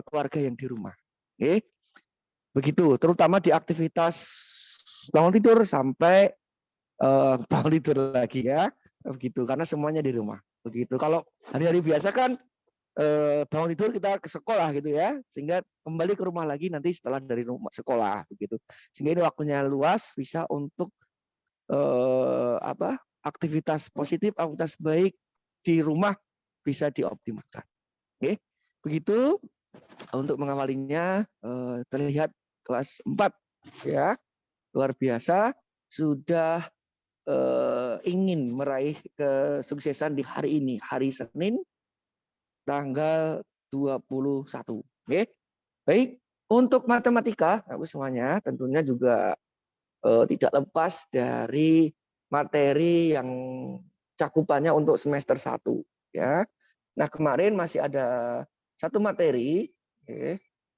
Speaker 6: keluarga yang di rumah. Oke. Begitu, terutama di aktivitas bangun tidur sampai bangun tidur lagi ya, begitu karena semuanya di rumah. Begitu. Kalau hari-hari biasa kan bangun tidur kita ke sekolah gitu ya, sehingga kembali ke rumah lagi nanti setelah dari rumah sekolah begitu. Sehingga ini waktunya luas bisa untuk aktivitas positif, aktivitas baik di rumah bisa dioptimalkan. Oke, begitu untuk mengawalinya terlihat kelas 4 ya. Luar biasa, sudah ingin meraih kesuksesan di hari ini, hari Senin, tanggal 21. Oke, baik. Untuk matematika, semuanya tentunya juga tidak lepas dari materi yang cakupannya untuk semester 1. Ya. Nah kemarin masih ada satu materi,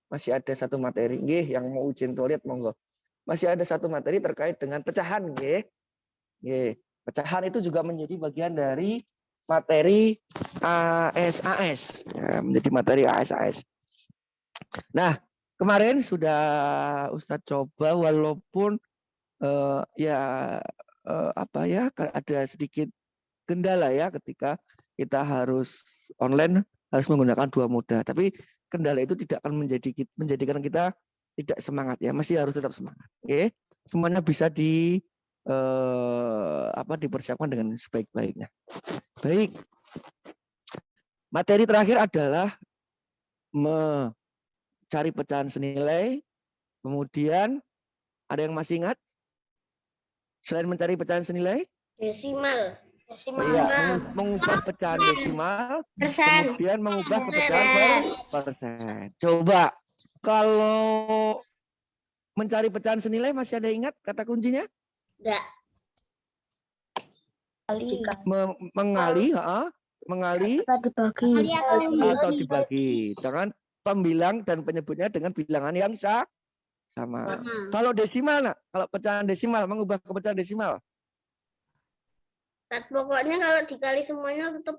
Speaker 6: masih ada satu materi, yang mau ujian tulis monggo. Masih ada satu materi terkait dengan pecahan, pecahan itu juga menjadi bagian dari materi ASAS, ya, menjadi materi ASAS. Nah, kemarin sudah Ustadz coba walaupun ada sedikit kendala ya ketika kita harus online harus menggunakan 2 moda, tapi kendala itu tidak akan menjadikan kita tidak semangat ya, masih harus tetap semangat. Oke, semuanya bisa dipersiapkan dengan sebaik-baiknya. Baik, materi terakhir adalah mencari pecahan senilai. Kemudian ada yang masih ingat selain mencari pecahan senilai?
Speaker 5: Desimal.
Speaker 6: Iya, mengubah pecahan desimal, kemudian mengubah ke pecahan persen. Coba kalau mencari pecahan senilai masih ada ingat kata kuncinya?
Speaker 5: Enggak.
Speaker 6: Mengali
Speaker 1: atau
Speaker 6: dibagi. Dengan pembilang dan penyebutnya dengan bilangan yang sama. Kalau desimal, kalau pecahan desimal, mengubah ke pecahan desimal.
Speaker 5: Pokoknya kalau dikali semuanya tetap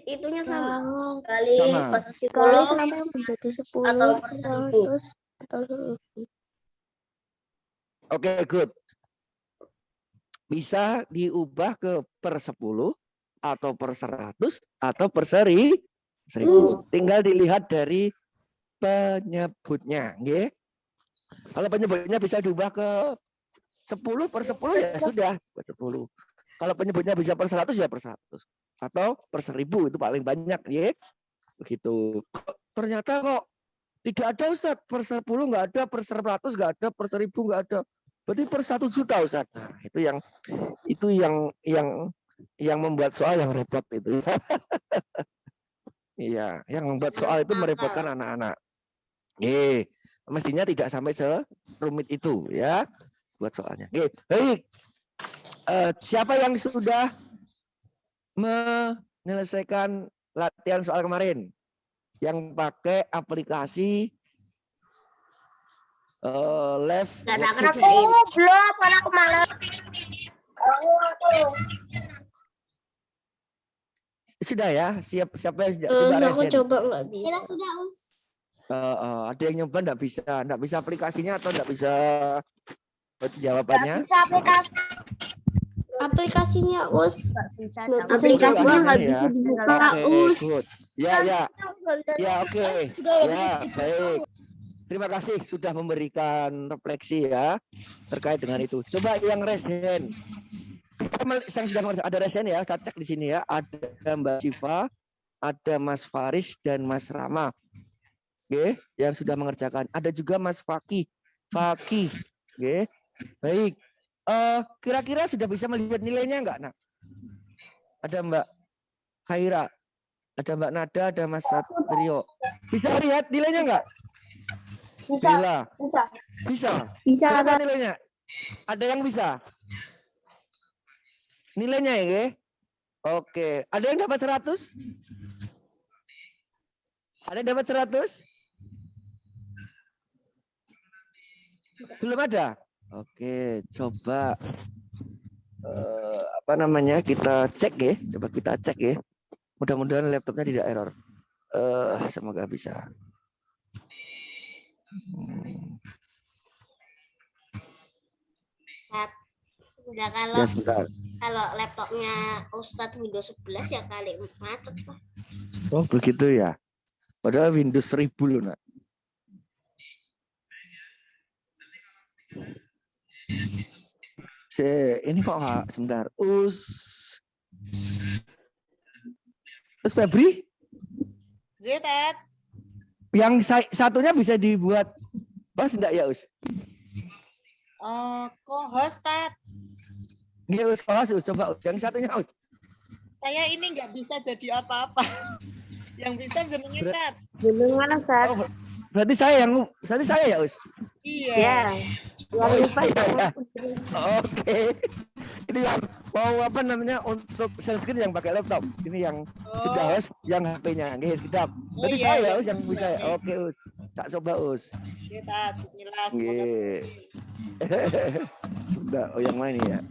Speaker 5: itunya sama.
Speaker 1: Kali
Speaker 6: Sama.
Speaker 1: 10 sampai menjadi 10
Speaker 5: atau per
Speaker 1: 100
Speaker 6: Oke, good. Bisa diubah ke per 10 atau per 100 atau per 1000. Tinggal dilihat dari penyebutnya, nggih. Kalau penyebutnya bisa diubah ke 10 per 10 ya sudah per 10. Kalau penyebutnya bisa per 100 ya per 100 atau per 1000 itu paling banyak, ya. Begitu. Ternyata kok tidak ada Ustaz, per 10 nggak ada, per 100 nggak ada, per 1000 nggak ada. Berarti per 1 juta Ustaz. Nah, itu yang membuat soal yang repot itu. Iya, yang membuat soal itu merepotkan anak-anak. Mestinya tidak sampai serumit itu ya buat soalnya. Baik. Siapa yang sudah menyelesaikan latihan soal kemarin? Yang pakai aplikasi live worksheet.
Speaker 5: Belum, karena kemarin.
Speaker 6: Sudah ya? Siapa yang sudah
Speaker 1: aku coba nggak bisa. Kita sudah, Us.
Speaker 6: Ada yang nyoba nggak bisa aplikasinya atau nggak bisa jawabannya?
Speaker 5: Bisa
Speaker 1: Aplikasinya, Us.
Speaker 5: Aplikasinya nggak bisa
Speaker 1: dibuka,
Speaker 6: Us. Ya, oke. Ya, baik. Terima kasih sudah memberikan refleksi ya terkait dengan itu. Coba yang raise hand. Yang sudah ada raise hand ya, saya cek di sini ya. Ada Mbak Siva, ada Mas Faris dan Mas Rama. Oke, yang sudah mengerjakan. Ada juga Mas Fakih. Oke. Baik. Kira-kira sudah bisa melihat nilainya enggak, Nak? ada Mbak Khaira, ada Mbak Nada, ada Mas Satrio. Bisa lihat nilainya nggak? Bila. Bisa ada nilainya. Ada yang bisa? Nilainya ya, Ge? Oke. Ada yang dapat 100? Ada yang dapat 100? Belum ada? Oke, coba apa namanya? Kita cek ya. Coba kita cek ya. Mudah-mudahan laptopnya tidak error. Semoga bisa.
Speaker 5: Udah kalau
Speaker 6: Ya, sebentar.
Speaker 5: kalau laptopnya Ustadz Windows 11 ya kali 4.
Speaker 6: Oh, begitu ya. Padahal Windows 1000 loh, Nak. Ini kok sebentar. Terus Febri?
Speaker 2: Zetet.
Speaker 6: Yang satunya bisa dibuat enggak ya, Us?
Speaker 2: Co-host, Tat.
Speaker 6: Nggih, Us, coba Us. Yang satunya, Us.
Speaker 2: Saya ini nggak bisa jadi apa-apa. Yang bisa jenengin Tat.
Speaker 6: Oh, berarti saya ya, Us?
Speaker 2: Iya.
Speaker 6: Oke. Ini yang mau apa namanya untuk share screen yang pakai laptop. Ini yang sudah host yang HP-nya. Nggih, sedap. Berarti
Speaker 2: iya,
Speaker 6: saya
Speaker 2: iya.
Speaker 6: Us yang bisa. Oke, Us. Tak coba, Us.
Speaker 2: Oke, Tat. Bismillah.
Speaker 6: Nggih. Sudah. Oh, yang mana ini ya?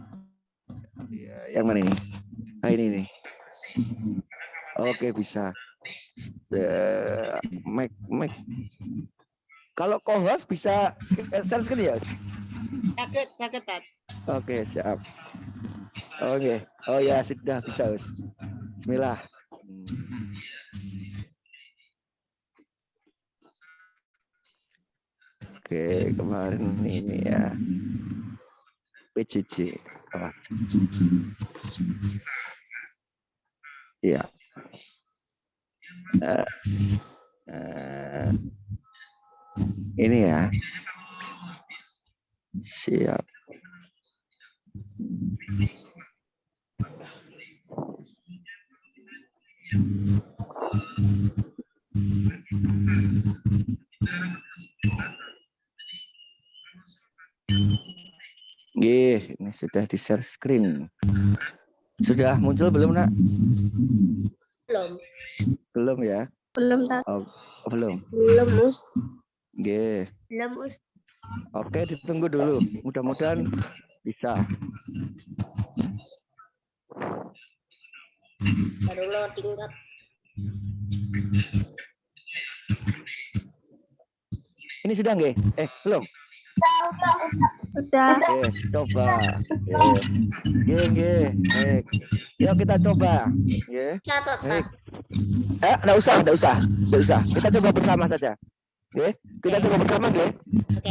Speaker 6: Iya, yang mana ini? Nah, ini nih. Oke, bisa. Mic. Kalau co-host bisa share screen ya?
Speaker 2: Sakit, Tat.
Speaker 6: Oke, siap. Oke. Oh ya, sudah bisa, Us. Bismillah. Oke, kemarin ini ya. PJJ. Oh. Iya. Ini ya. Siap. Nggih, ini sudah di share screen. Sudah muncul belum, Nak?
Speaker 5: Belum.
Speaker 6: Belum ya?
Speaker 4: Belum, Tat.
Speaker 6: Oh, belum.
Speaker 4: Belum, Us.
Speaker 6: Nggih.
Speaker 4: Belum, Us.
Speaker 6: Oke, ditunggu dulu. Mudah-mudahan bisa.
Speaker 5: Baru loading, Tat.
Speaker 6: Ini sudah nggih? Belum?
Speaker 4: Udah.
Speaker 6: Oke, coba. Nggih. Yuk kita coba. Nggih.
Speaker 5: Catat, Tat.
Speaker 6: Enggak usah. Kita coba bersama saja. Oke, kita coba bersama, nggih.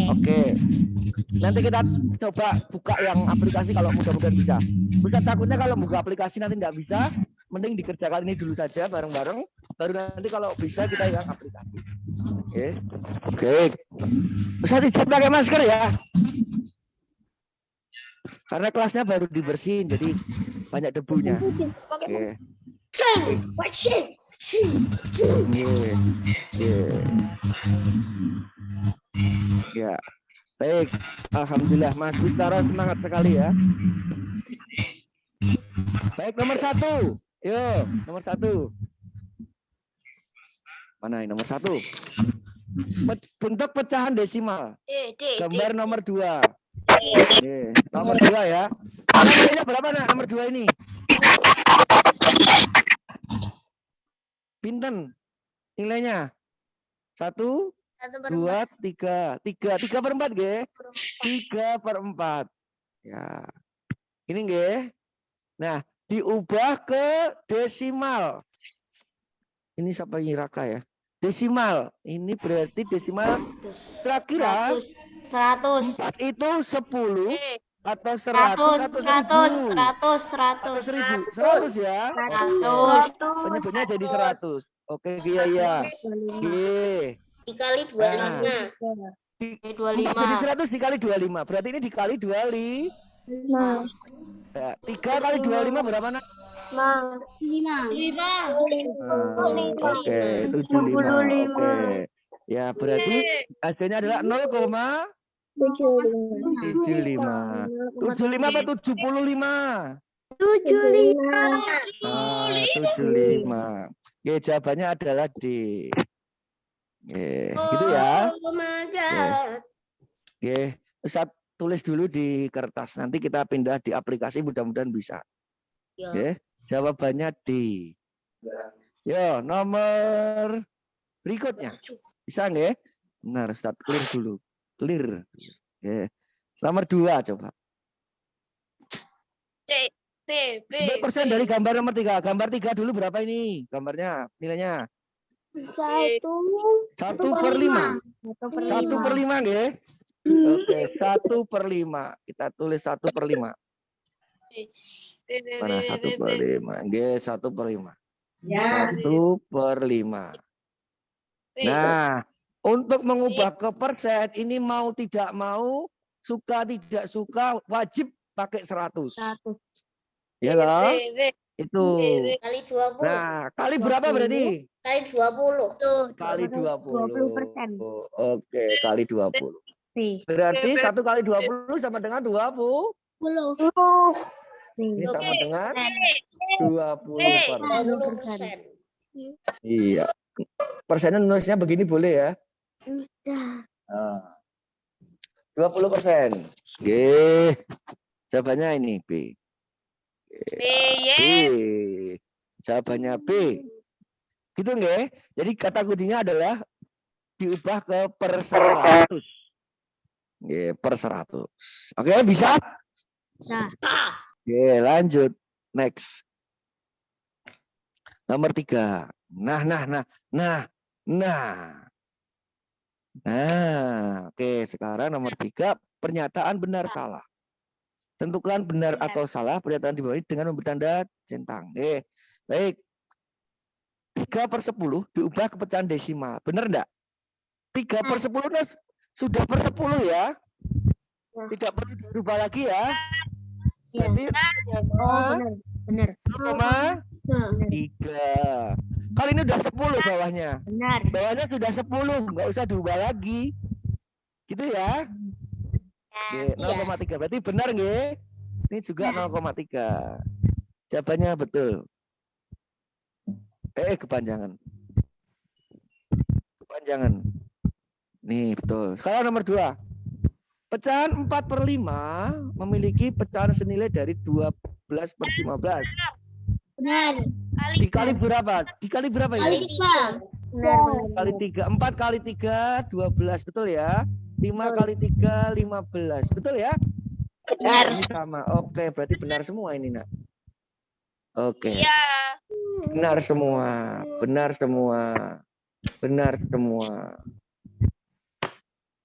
Speaker 6: Oke. Nanti kita coba buka yang aplikasi kalau mudah-mudahan bisa. Bukan takutnya kalau buka aplikasi nanti nggak bisa, mending dikerjakan ini dulu saja bareng-bareng. Baru nanti kalau bisa kita yang aplikasi. Oke. Ustaz izin pakai masker ya. Karena kelasnya baru dibersihin, jadi banyak debunya. Oke. Ya. Baik. Alhamdulillah Mas Bintara semangat sekali ya. Baik, nomor 1. Yo, nomor 1. Mana yang nomor 1? Bentuk pecahan desimal. Gambar nomor 2. Nomor 2 ya. Nilainya berapa, Nak? Nomor 2 ini. Pinten nilainya? 1, 2, 3. 3/4, nggih. 3/4. Ya. Ini nggih. Nah, diubah ke desimal. Ini siapa yang Raka ya? Desimal. Ini berarti desimal kira-kira
Speaker 4: 100.
Speaker 6: 4 itu 10 atau 100 atau 1000. 100 ya. Penyebutnya jadi 100. Oke, iya.
Speaker 5: Dikali 25.
Speaker 6: Jadi 100 dikali 25. Berarti ini dikali 25. Ya, 3 kali 25 berapa, Nak?
Speaker 1: 5.
Speaker 6: Oke, 75. Oke. Ya, berarti hasilnya adalah 0,75. 75 apa 75? 75. Oke, jawabannya adalah D. Oke, gitu ya.
Speaker 5: Oh my God.
Speaker 6: Oke, Ustaz tulis dulu di kertas. Nanti kita pindah di aplikasi, mudah-mudahan bisa.
Speaker 5: Ya.
Speaker 6: Oke, jawabannya D. Yo, nomor berikutnya. Bisa nggak? Benar, Ustaz. Clear dulu. Clear. Oke. Nomor 2 coba. Berapa persen dari gambar nomor 3? Gambar 3 dulu berapa ini? Gambarnya, nilainya? 1/5. 1/5 nggih? Oke, 1/5. Kita tulis 1/5. Mana 1/5? Nggih, 1/5. 1/5. Nah, untuk mengubah ke persen ini mau tidak mau, suka tidak suka, wajib pakai 100. Ya loh? Itu.
Speaker 5: Kali 20.
Speaker 6: Nah, kali berapa berarti?
Speaker 5: Kali 20.
Speaker 6: Kali 20%. Oke, kali 20. Berarti 1 kali 20 sama dengan 20. Ini sama dengan 20%.
Speaker 5: 20%.
Speaker 6: Iya. Persennya nulisnya begini boleh ya? 20%. Oke. Jawabannya ini B. B. Jawabannya B. Gitu nggih? Jadi kata kuncinya adalah diubah ke per 100. Nggih, per 100. Oke, bisa?
Speaker 1: Bisa.
Speaker 6: Oke, lanjut. Next. Nomor 3. Nah, oke, sekarang nomor 3, pernyataan benar salah. Tentukan benar atau salah pernyataan di bawah ini dengan memberi tanda centang. Baik. 3/10 diubah ke pecahan desimal. Benar enggak? 3/10 sudah per 10 ya. Tidak perlu dirubah lagi ya. Berarti
Speaker 1: Benar.
Speaker 6: 0,3. Kali ini udah 10 bawahnya.
Speaker 1: Benar.
Speaker 6: Bawahnya sudah 10, nggak usah diubah lagi. Gitu ya. Oke, 0,3. Berarti benar nggih? Ini juga 0,3. Jawabannya betul. Kepanjangan. Nih, betul. Sekarang nomor 2. Pecahan 4/5 memiliki pecahan senilai dari 12/15.
Speaker 1: Benar.
Speaker 6: Dikali berapa? Dikali berapa ya?
Speaker 5: Kali 3.
Speaker 6: Kali 3. 4 kali 3, 12. Betul ya? 5 kali 3, 15. Betul ya?
Speaker 4: Benar.
Speaker 6: Ini sama. Oke, berarti benar semua ini, Nak. Oke. Benar semua.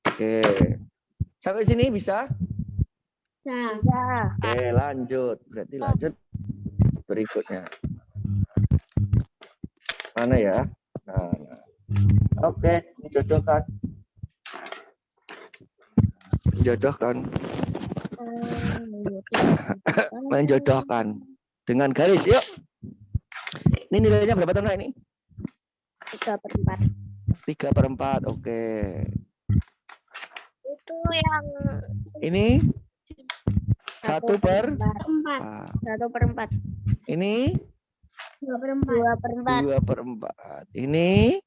Speaker 6: Oke. Sampai sini bisa?
Speaker 1: Bisa.
Speaker 6: Oke, lanjut. Berarti lanjut berikutnya. Mana ya? Nah. Oke, jodohkan. Menjodohkan dengan garis. Yuk. Ini nilainya berapa Tona ini?
Speaker 1: 3/4.
Speaker 6: 3/4. Oke.
Speaker 4: Itu yang
Speaker 6: Ini 1/4.
Speaker 4: 1/4.
Speaker 6: Ini
Speaker 1: 2/4.
Speaker 6: 2/4. Ini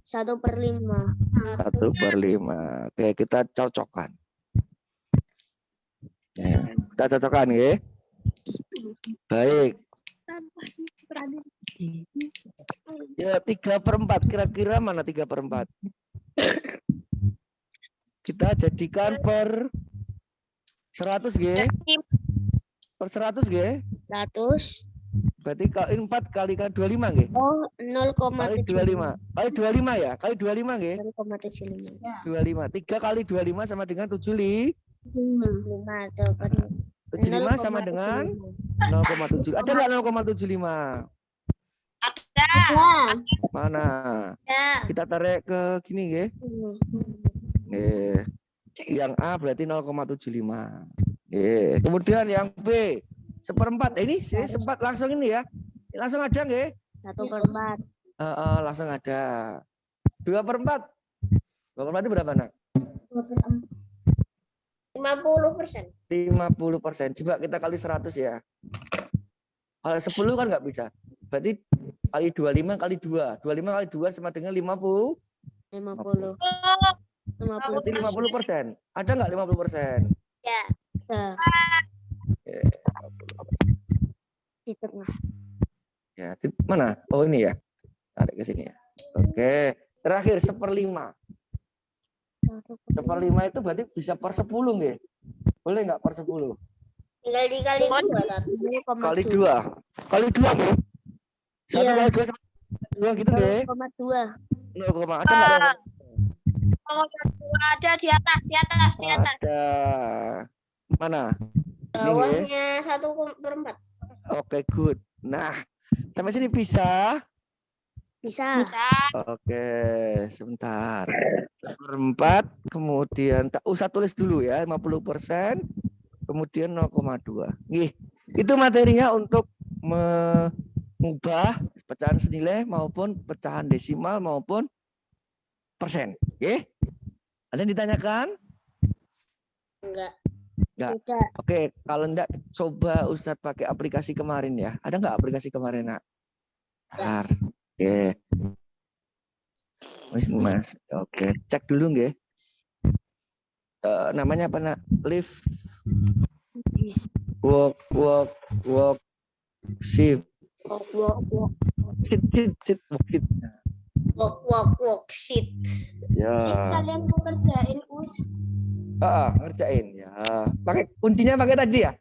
Speaker 4: 1/5.
Speaker 6: 1/5. Oke, kita cocokkan. Ya, kita cocokkan ya. Baik. Ya, 3/4. Kira-kira mana 3/4? Kita jadikan per 100 G. Per 100 G.
Speaker 4: 100.
Speaker 6: Berarti kalau 4 kali 25 G.
Speaker 4: Oh,
Speaker 6: Kali 25. Kali 25 ya? Kali 25 G.
Speaker 4: 0,75.
Speaker 6: 25. 3 kali 25 sama dengan 75.
Speaker 4: 5 atau
Speaker 6: 75 sama dengan 0,7. Ada nggak 0,75? Mana?
Speaker 5: Ya.
Speaker 6: Kita tarik ke gini ya. Yang A berarti 0,75. Kemudian yang B 1/4. Ini saya sempat langsung ini ya. Langsung ada nggih?
Speaker 5: 1/4.
Speaker 6: Langsung ada. 2/4. 2/4 itu berapa, Nak?
Speaker 5: 50%.
Speaker 6: 50%. Coba kita kali 100 ya. Kalau 10 kan nggak bisa. Berarti kali 25 kali 2. 25 kali 2 sama dengan 50.
Speaker 5: 50.
Speaker 6: Berarti 50%. Ada nggak 50%?
Speaker 5: Ya.
Speaker 6: Oke.
Speaker 5: Di tengah.
Speaker 6: Ya, mana? Oh ini ya. Tarik ke sini ya. Oke. Terakhir 1/5. 1/5 itu berarti bisa per 10 nggih? Boleh nggak per 10?
Speaker 5: Tinggal dikali 2 tadi.
Speaker 6: Kali 2. Kali 2 nggih? 1 kali 2 sama 2 gitu nggih?
Speaker 5: 0,2.
Speaker 6: 0, ada nggak?
Speaker 4: Ada di atas.
Speaker 6: Ada. Mana? Ini nggih.
Speaker 5: Bawahnya 1/4.
Speaker 6: Oke, good. Nah, sampai sini bisa?
Speaker 5: Bisa.
Speaker 6: Oke, sebentar. 1/4, kemudian tak usah tulis dulu ya, 50%, kemudian 0,2. Nih, itu materinya untuk mengubah pecahan senilai maupun pecahan desimal maupun persen. Oke? Ada yang ditanyakan?
Speaker 5: Enggak.
Speaker 6: Enggak. Oke, kalau enggak coba Ustadz pakai aplikasi kemarin ya. Ada enggak aplikasi kemarin, Nak? Bentar. Oke. Mas. Oke, cek dulu nggih. Namanya apa, Nak? Live work shift. Sit.
Speaker 5: Worksheet.
Speaker 6: Ya.
Speaker 1: Sekalian ku kerjain us.
Speaker 6: Ngerjain ya. Pakai kuncinya pakai tadi ya.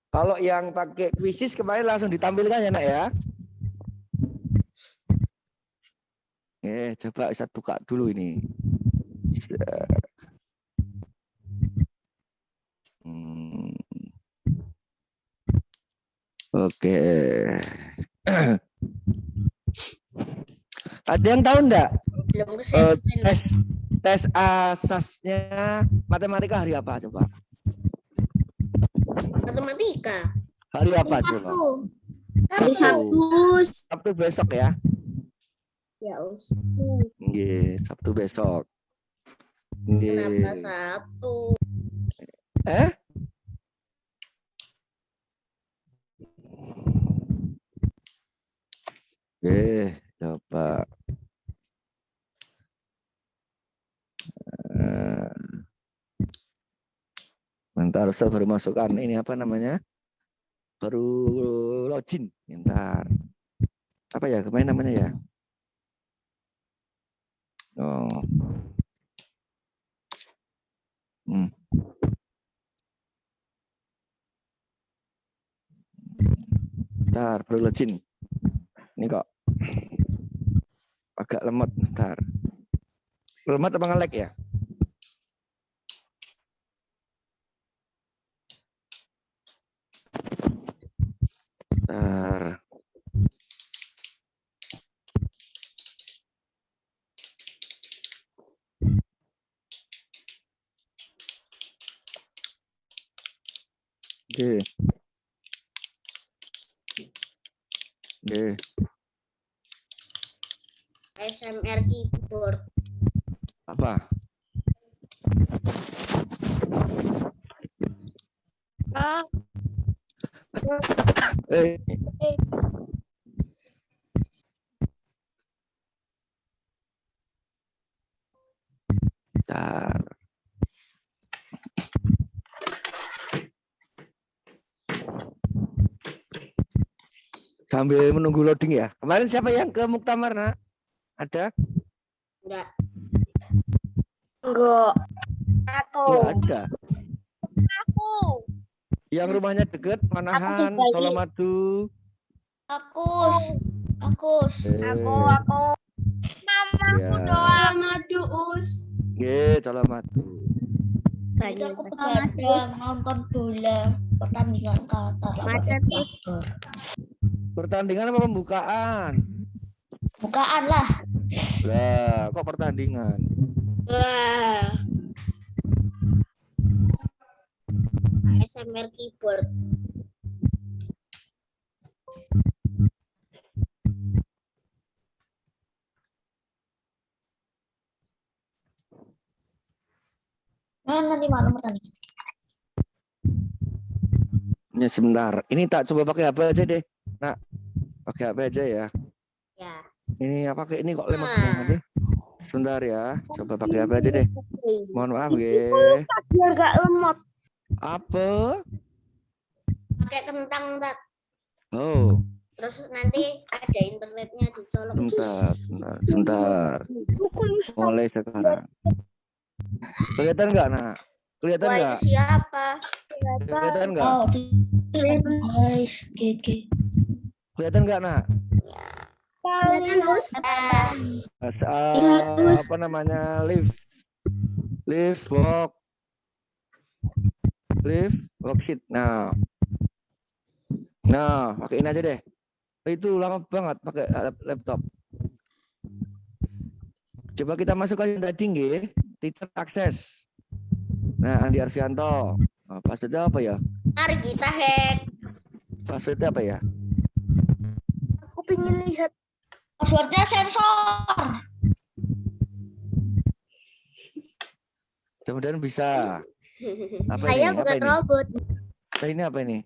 Speaker 6: Kalau yang pakai quizzes kemarin langsung ditampilkan ya, Nak ya. Coba Ustadz buka dulu ini. Oke. Ada yang tahu enggak?
Speaker 5: Belum keset.
Speaker 6: Tes asasnya matematika hari apa coba?
Speaker 5: Matematika.
Speaker 6: Hari apa coba?
Speaker 5: Hari
Speaker 6: Sabtu. Sabtu besok ya.
Speaker 1: Ya us.
Speaker 6: Nggih, Sabtu besok.
Speaker 5: Kenapa Sabtu?
Speaker 6: Coba. Bentar, Ustaz baru masukkan ini apa namanya? Baru login. Bentar. Apa ya kemarin namanya ya? Bentar, baru login. Ini kok agak lemot. Bentar. Lemot apa nge-lag ya? Bentar. Oke.
Speaker 5: ASMR keyboard.
Speaker 6: Apa? Bentar. Sambil menunggu loading ya. Kemarin siapa yang ke Muktamar, Nak? Ada?
Speaker 5: Enggak.
Speaker 4: Enggak.
Speaker 6: Enggak ada.
Speaker 4: Aku.
Speaker 6: Yang rumahnya deket, Manahan, Colomadu.
Speaker 1: Aku.
Speaker 6: Mamaku
Speaker 4: doang.
Speaker 1: Madu us.
Speaker 6: Colomadu.
Speaker 1: Tadi aku begadang nonton bola pertandingan Qatar.
Speaker 6: Pertandingan apa pembukaan?
Speaker 1: Bukaan lah.
Speaker 6: Lah, kok pertandingan?
Speaker 5: Wah. ASMR keyboard. Nanti malam tadi.
Speaker 6: Ya sebentar. Ini tak coba pakai HP aja deh. Nah, pakai HP aja ya.
Speaker 5: Ya.
Speaker 6: Ini apa kayak ini kok lemot banget deh. Sebentar ya. Coba pakai HP aja deh. Mohon maaf ya.
Speaker 5: Biar gak lemot.
Speaker 6: Apa?
Speaker 5: Pakai kentang, Tat.
Speaker 6: Oh,
Speaker 5: Terus nanti ada internetnya dicolok.
Speaker 6: sebentar. Mulai sekarang. Kelihatan nggak, Nak? Kelihatan
Speaker 5: Wah,
Speaker 6: nggak?
Speaker 5: itu siapa?
Speaker 6: Kelihatan nggak?
Speaker 5: Oh, guys, GG.
Speaker 6: Kelihatan nggak, Nak?
Speaker 5: Kelihatan, Us.
Speaker 6: Apa namanya? Live worksheet. Nah, pakai ini aja deh. Itu lama banget pakai laptop. Coba kita masukkan yang tadi nggih, teacher akses. Nah, Andi Arfianto. Passwordnya apa ya?
Speaker 5: Mari kita hack.
Speaker 6: Passwordnya apa ya?
Speaker 5: Aku pengen lihat. Passwordnya sensor.
Speaker 6: Mudah-mudahan bisa. Apa
Speaker 5: Saya
Speaker 6: ini?
Speaker 5: bukan
Speaker 6: Apa ini?
Speaker 5: robot.
Speaker 6: Nah, ini apa ini?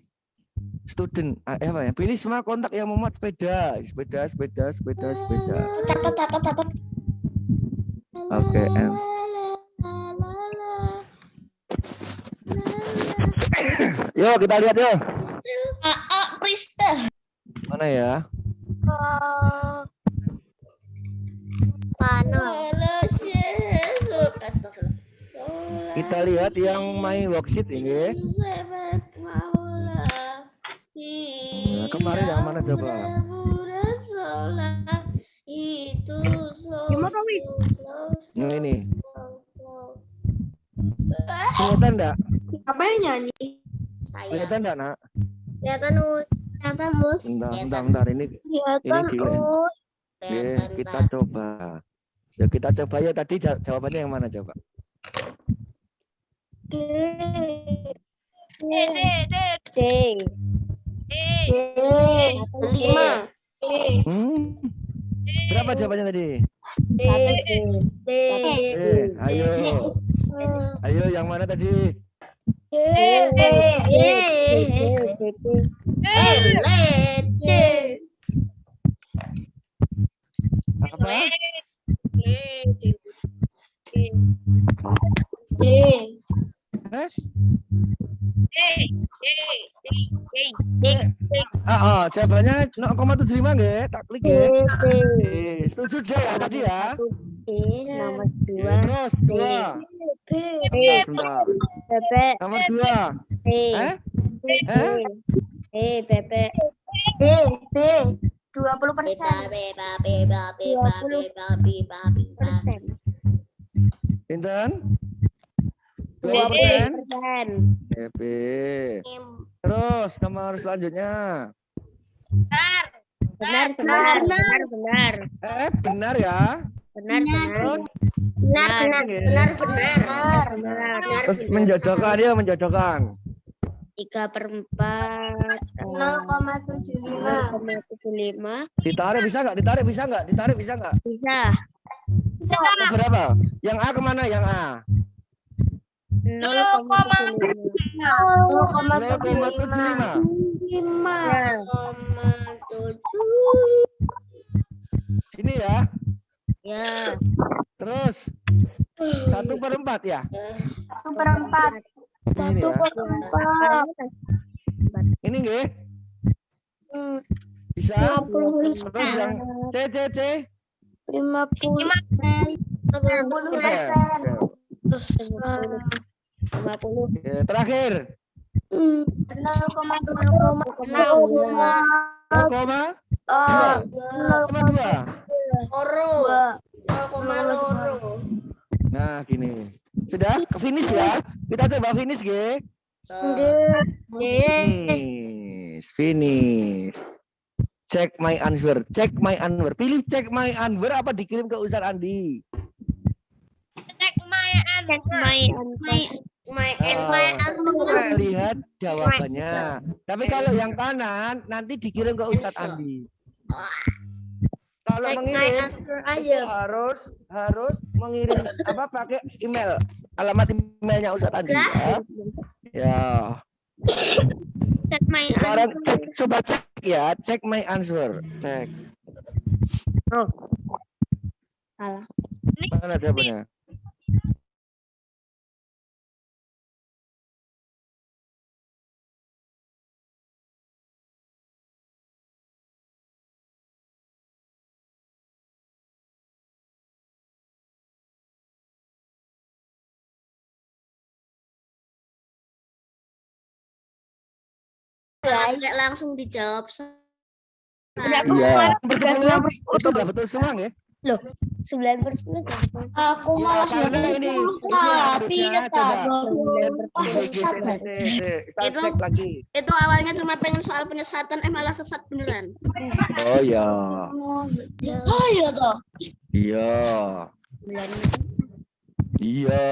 Speaker 6: Student. Apa ya? Pilih semua kontak yang memuat sepeda. Sepeda.
Speaker 5: Catat.
Speaker 6: Oke, Yuk kita lihat yuk.
Speaker 5: Pristel.
Speaker 6: Mana ya? Kita lihat yang main worksheet ini. Nah, kemarin yang mana coba? Nah, ini. Kelihatan enggak?
Speaker 4: Apa yang nyanyi?
Speaker 5: Saya.
Speaker 6: Kelihatan enggak, Nak?
Speaker 5: Kelihatan, Us.
Speaker 1: Kelihatan Us.
Speaker 6: Bentar. Ini
Speaker 4: Kelihatan,
Speaker 6: gila.
Speaker 4: Us.
Speaker 5: Kelihatan,
Speaker 6: Kita
Speaker 5: Tat.
Speaker 6: coba. Ya kita coba ya tadi jawabannya yang mana coba?
Speaker 4: D.
Speaker 5: Lima.
Speaker 6: Berapa jawabannya tadi?
Speaker 5: D.
Speaker 6: Ayo yang mana tadi? Apa? Jawabannya 0,75 nggih, tak klik ya. Setuju deh ya tadi ya.
Speaker 4: Nomor
Speaker 6: Terus 2. Bentar. Nomor 2. Eh?
Speaker 5: 20%.
Speaker 6: Pinten? 20%. BP. Terus nomor selanjutnya.
Speaker 4: Benar.
Speaker 6: Benar ya. Terus terus menjodohkan.
Speaker 4: 3/4 0,75
Speaker 6: Ditarik bisa nggak?
Speaker 4: bisa
Speaker 6: Berapa? Yang A kemana? Yang A. 0,75. Sini ya.
Speaker 4: ya
Speaker 6: Terus 1/4 ya.
Speaker 5: 1/4.
Speaker 6: Ini ya. Ini nggih. Bisa. Terus yang C.
Speaker 4: 50
Speaker 6: Terakhir. 0,2. Nah, gini. Sudah ke finish ya. Kita coba finish, Ge. Finish. Check my answer. Pilih check my answer apa dikirim ke Ustaz Andi? Lihat jawabannya. Tapi kalau yang kanan nanti dikirim ke Ustaz Andi. Kalau
Speaker 5: Check my
Speaker 6: mengirim
Speaker 5: answer
Speaker 6: itu
Speaker 5: aja.
Speaker 6: harus mengirim apa pakai email. Alamat emailnya Ustaz Andi ya. Ya.
Speaker 5: Check my
Speaker 6: Sekarang
Speaker 5: answer.
Speaker 6: coba cek ya, cek my answer. Cek.
Speaker 5: Salah.
Speaker 6: Mana jawabannya?
Speaker 5: Nggak langsung dijawab.
Speaker 6: Iya. Betul nggak betul semua ya?
Speaker 5: 9%.
Speaker 1: Aku
Speaker 6: Ya,
Speaker 1: malas
Speaker 6: karena ini harusnya coba kita
Speaker 5: Itu-
Speaker 6: cek lagi.
Speaker 5: Itu awalnya cuma pengen soal penyesatan, malah sesat beneran.
Speaker 6: Oh ya,
Speaker 1: Oh iya toh.
Speaker 6: iya, iya.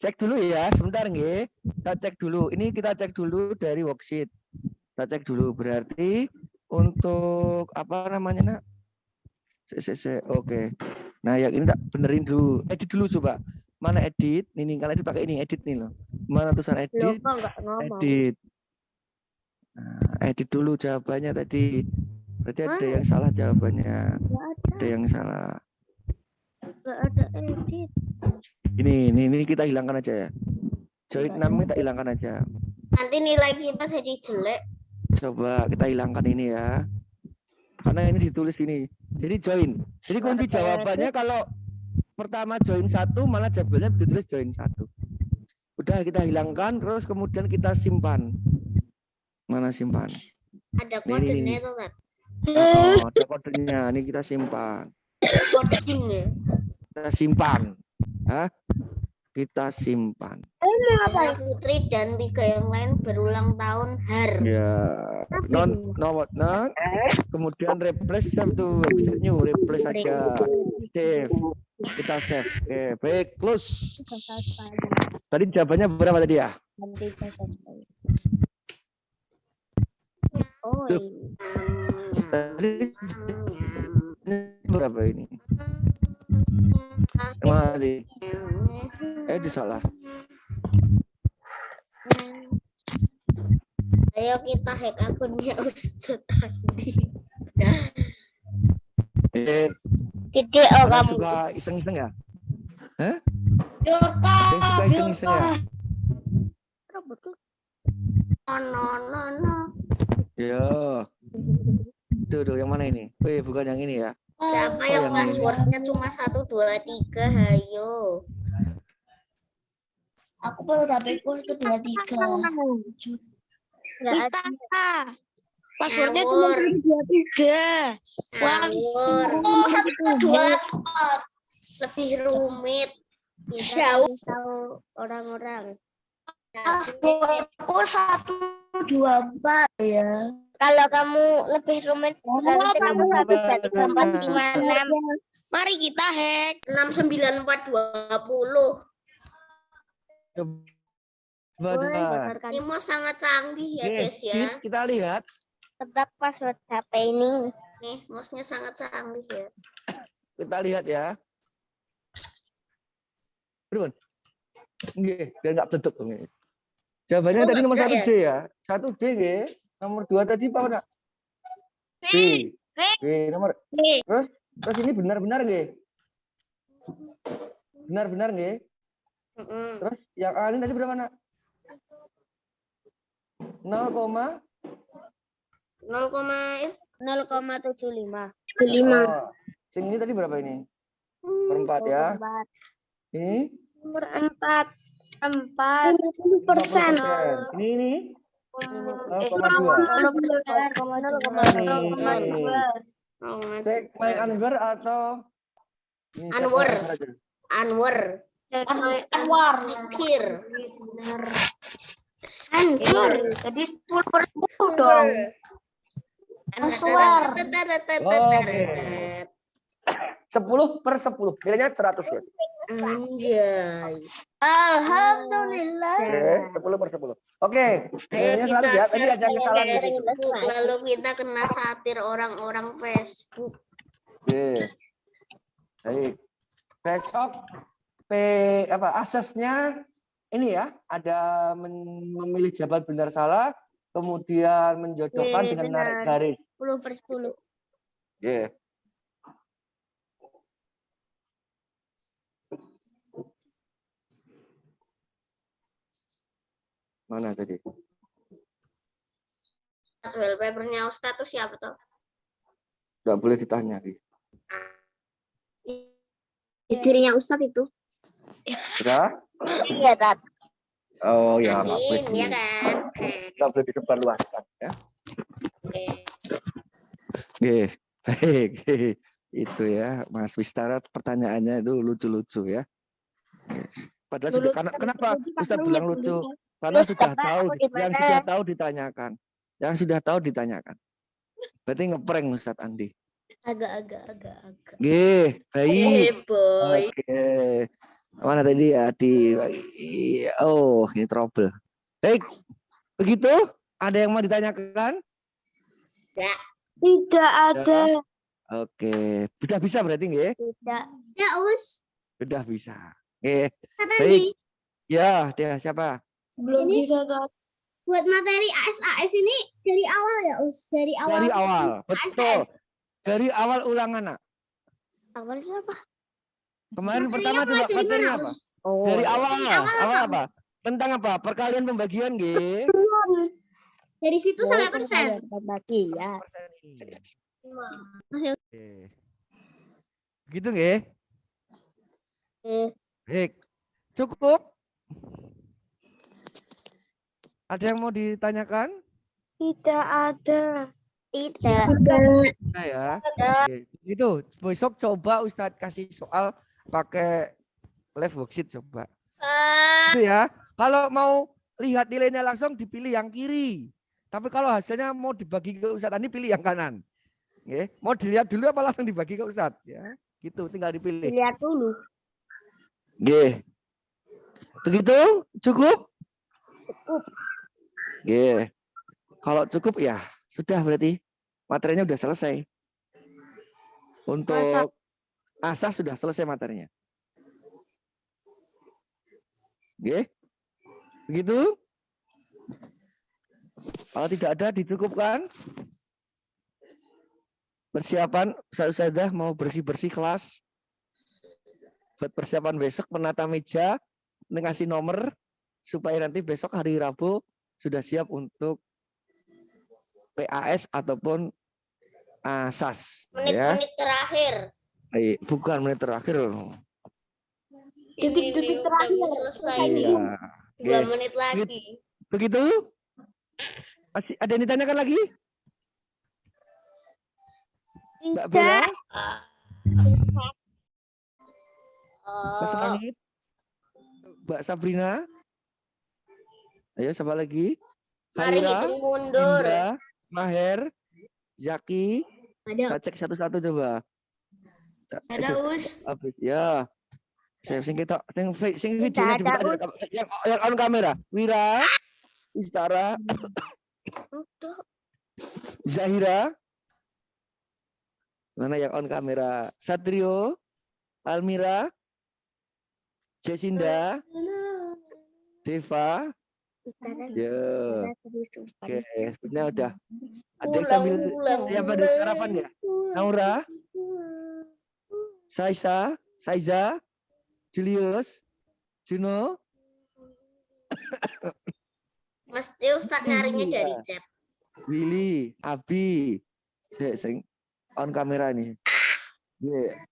Speaker 6: Cek dulu ya, sebentar nggih. Kita cek dulu. Ini kita cek dulu dari worksheet. Kita cek dulu berarti untuk apa namanya nak? Oke. Nah, yang ini tak benerin dulu. Edit dulu coba. Mana edit? Nih kalian edit pakai ini, edit nih loh. Mana tulisan edit? Edit. Nah, edit dulu jawabannya tadi. Berarti ada yang salah jawabannya. Ada yang salah.
Speaker 5: Nggak ada edit.
Speaker 6: Ini kita hilangkan aja ya. Join 6 kita hilangkan aja.
Speaker 5: Nanti nilai kita jadi jelek.
Speaker 6: Coba kita hilangkan ini ya. Karena ini ditulis ini. Jadi join. Jadi kunci jawabannya kalau pertama join 1 malah jawabannya ditulis join 1. Udah kita hilangkan terus kemudian kita simpan. Mana simpan?
Speaker 5: Ada kodenya tuh kan.
Speaker 6: Oh, ada kodenya. Ini kita simpan.
Speaker 5: Coding ya.
Speaker 6: Kita simpan. Hah? Kita simpan.
Speaker 5: Putri dan 3 yang lain berulang tahun
Speaker 6: Ya. Not. Kemudian replace itu new replace saja. Save. Kita save. Oke, baik, close. Tadi jawabannya berapa tadi ya? Tadi berapa ini? Mati. Disalah.
Speaker 5: Ayo kita hack akunnya Ustaz Andi.
Speaker 1: Gede
Speaker 6: Kalian suka iseng-iseng ya? Hah? Yang suka iseng-iseng ya?
Speaker 5: No.
Speaker 6: Ya. Tuh, yang mana ini? Oh, bukan yang ini ya.
Speaker 5: Siapa yang passwordnya cuma 1, 2, 3? Hayo.
Speaker 1: Aku baru sampai kurs 2, 3.
Speaker 5: Nggak ada.
Speaker 1: Passwordnya
Speaker 5: cuma
Speaker 1: 2, 3.
Speaker 5: Ngawur.
Speaker 1: 1, 2.
Speaker 5: Lebih rumit.
Speaker 1: Jauh.
Speaker 5: Tahu orang-orang.
Speaker 1: Aku 1, 2, 4 ya.
Speaker 5: Kalau kamu lebih rumit, berarti kamu 1, 2, 3, 4, 5, 6.
Speaker 1: Mari kita hack.
Speaker 5: 6, 9, 4, 20.
Speaker 6: Benar.
Speaker 5: Imo sangat canggih ya guys ya.
Speaker 6: Kita lihat.
Speaker 5: Tebak password HP ini. Nih, mouse-nya sangat canggih ya.
Speaker 6: Kita lihat ya. Bro. Nggih, biar enggak bledek dong ini. Jawabannya tadi nomor 1 D ya. 1 D nggih. Nomor 2 tadi apa enggak? B. B nomor. Terus ini benar-benar nggih. Benar-benar nggih. Terus yang A ini tadi berapa, Nak? 0,75.
Speaker 5: 0,75.
Speaker 6: Sing ini tadi berapa ini? Per 4 ya. Ini
Speaker 5: Nomor 4.
Speaker 6: 50%. Ini 0,2. Cek my Anwar atau ini
Speaker 5: Anwar.
Speaker 1: Anwar.
Speaker 5: Mikir. Sensor.
Speaker 1: Jadi 10% dong. Answer.
Speaker 6: 10/10. Nilainya 100 ya.
Speaker 5: Anjay.
Speaker 1: Alhamdulillah.
Speaker 6: Oke, 10/10. Oke.
Speaker 5: Ayo
Speaker 6: Nilainya
Speaker 5: kita
Speaker 6: 100 ya. Tadi
Speaker 5: share
Speaker 6: ada
Speaker 5: ke
Speaker 6: kesalahan.
Speaker 5: Facebook, lalu kita kena satir orang-orang Facebook.
Speaker 6: Oke. Baik. Besok asesnya ini ya, ada memilih jawaban benar salah, kemudian menjodohkan dengan narik garis.
Speaker 5: 10/10.
Speaker 6: Oke. Mana tadi?
Speaker 5: Wallpapernya Ustadz tuh siapa tuh?
Speaker 6: Nggak boleh ditanya.
Speaker 1: Istrinya Ustadz itu.
Speaker 6: Sudah?
Speaker 5: Iya, Tat.
Speaker 6: Oh ya, nggak boleh.
Speaker 5: Amin, ya kan?
Speaker 6: Nggak boleh disebarluaskan ya.
Speaker 5: Oke.
Speaker 6: Oke. Baik. Itu ya, Mas Wistara pertanyaannya itu lucu-lucu ya. Padahal sudah kenapa Ustaz bilang lucu? Karena sudah tahu, yang sudah tahu ditanyakan. Yang sudah tahu ditanyakan. Berarti ngeprank Ustaz Andi.
Speaker 5: Agak.
Speaker 6: Oke, baik.
Speaker 5: Boy.
Speaker 6: Oke. Mana tadi ya ini trouble. Baik. Begitu? Ada yang mau ditanyakan?
Speaker 5: Tidak ada.
Speaker 6: Oke, sudah bisa berarti nggih?
Speaker 5: Tidak.
Speaker 1: Ya Us.
Speaker 6: Sudah bisa. Oke.
Speaker 1: Kata
Speaker 6: Baik. Ya, dia siapa?
Speaker 5: Belum
Speaker 1: Ini-
Speaker 5: bisa, Tat.
Speaker 1: Buat materi ASAS ini dari awal ya Us. Dari awal.
Speaker 6: Dari awal. Betul.
Speaker 1: ASAS.
Speaker 6: Dari awal ulangan, Nak.
Speaker 5: Awal siapa?
Speaker 6: Kemarin
Speaker 1: Materinya
Speaker 6: pertama
Speaker 1: mulai
Speaker 6: coba
Speaker 1: dari
Speaker 6: materi
Speaker 1: mana,
Speaker 6: apa?
Speaker 1: Us?
Speaker 5: Oh,
Speaker 6: Dari awal.
Speaker 1: awal
Speaker 6: Awal
Speaker 1: apa,
Speaker 6: apa?
Speaker 1: Us?
Speaker 6: Tentang apa? Perkalian pembagian nggih.
Speaker 1: Dari situ sampai persen.
Speaker 5: Bagi ya.
Speaker 6: Oke. Gitu nggih? Baik. Cukup? Ada yang mau ditanyakan?
Speaker 5: Tidak ada. Tidak.
Speaker 6: Nah ya. Oke. Itu besok coba Ustadz kasih soal pakai live worksheet coba. Itu ya. Kalau mau lihat nilainya langsung dipilih yang kiri. Tapi kalau hasilnya mau dibagi ke Ustadz Andi pilih yang kanan. Oke. Mau dilihat dulu apa langsung dibagi ke Ustadz ya? Gitu tinggal dipilih.
Speaker 5: Lihat dulu.
Speaker 6: Oke. Begitu? Cukup?
Speaker 5: Cukup.
Speaker 6: Oke. Kalau cukup ya sudah berarti materinya udah selesai. Untuk asas sudah selesai materinya. Oke. Begitu? Kalau tidak ada dicukupkan. Persiapan Ustazah mau bersih-bersih kelas. Buat persiapan besok menata meja, ngasih nomor supaya nanti besok hari Rabu sudah siap untuk PAS ataupun ASAS.
Speaker 5: Menit-menit terakhir.
Speaker 6: Bukan menit terakhir.
Speaker 5: Detik-detik terakhir. Selesai.
Speaker 6: Iya.
Speaker 5: 2 menit lagi.
Speaker 6: Begitu? Masih ada yang ditanyakan lagi? Mbak Bella? Mas
Speaker 5: Oh,
Speaker 6: Langit? Mbak Sabrina? Ayo siapa lagi?
Speaker 5: mari
Speaker 6: Khaira?
Speaker 5: hitung mundur.
Speaker 6: Indra? Maher? Zaki?
Speaker 1: Ada.
Speaker 6: Kita cek satu-satu coba.
Speaker 5: Ada Us.
Speaker 6: Habis ya. Sing kita sing
Speaker 5: Tidak
Speaker 6: videonya dibuka
Speaker 5: ada,
Speaker 6: aja. Yang on kamera. Wira, Istara, Zahira. Mana yang on kamera? Satrio, Almira, Jesinda, Deva. Ya. Oke, sebenarnya udah. Ada yang sambil siapa ada sarapan ya? Naura, Saiza, Julius, Juno,
Speaker 5: Mesti Ustadz nyarinya dari chat.
Speaker 6: Willy, Abi, sing on kamera nih.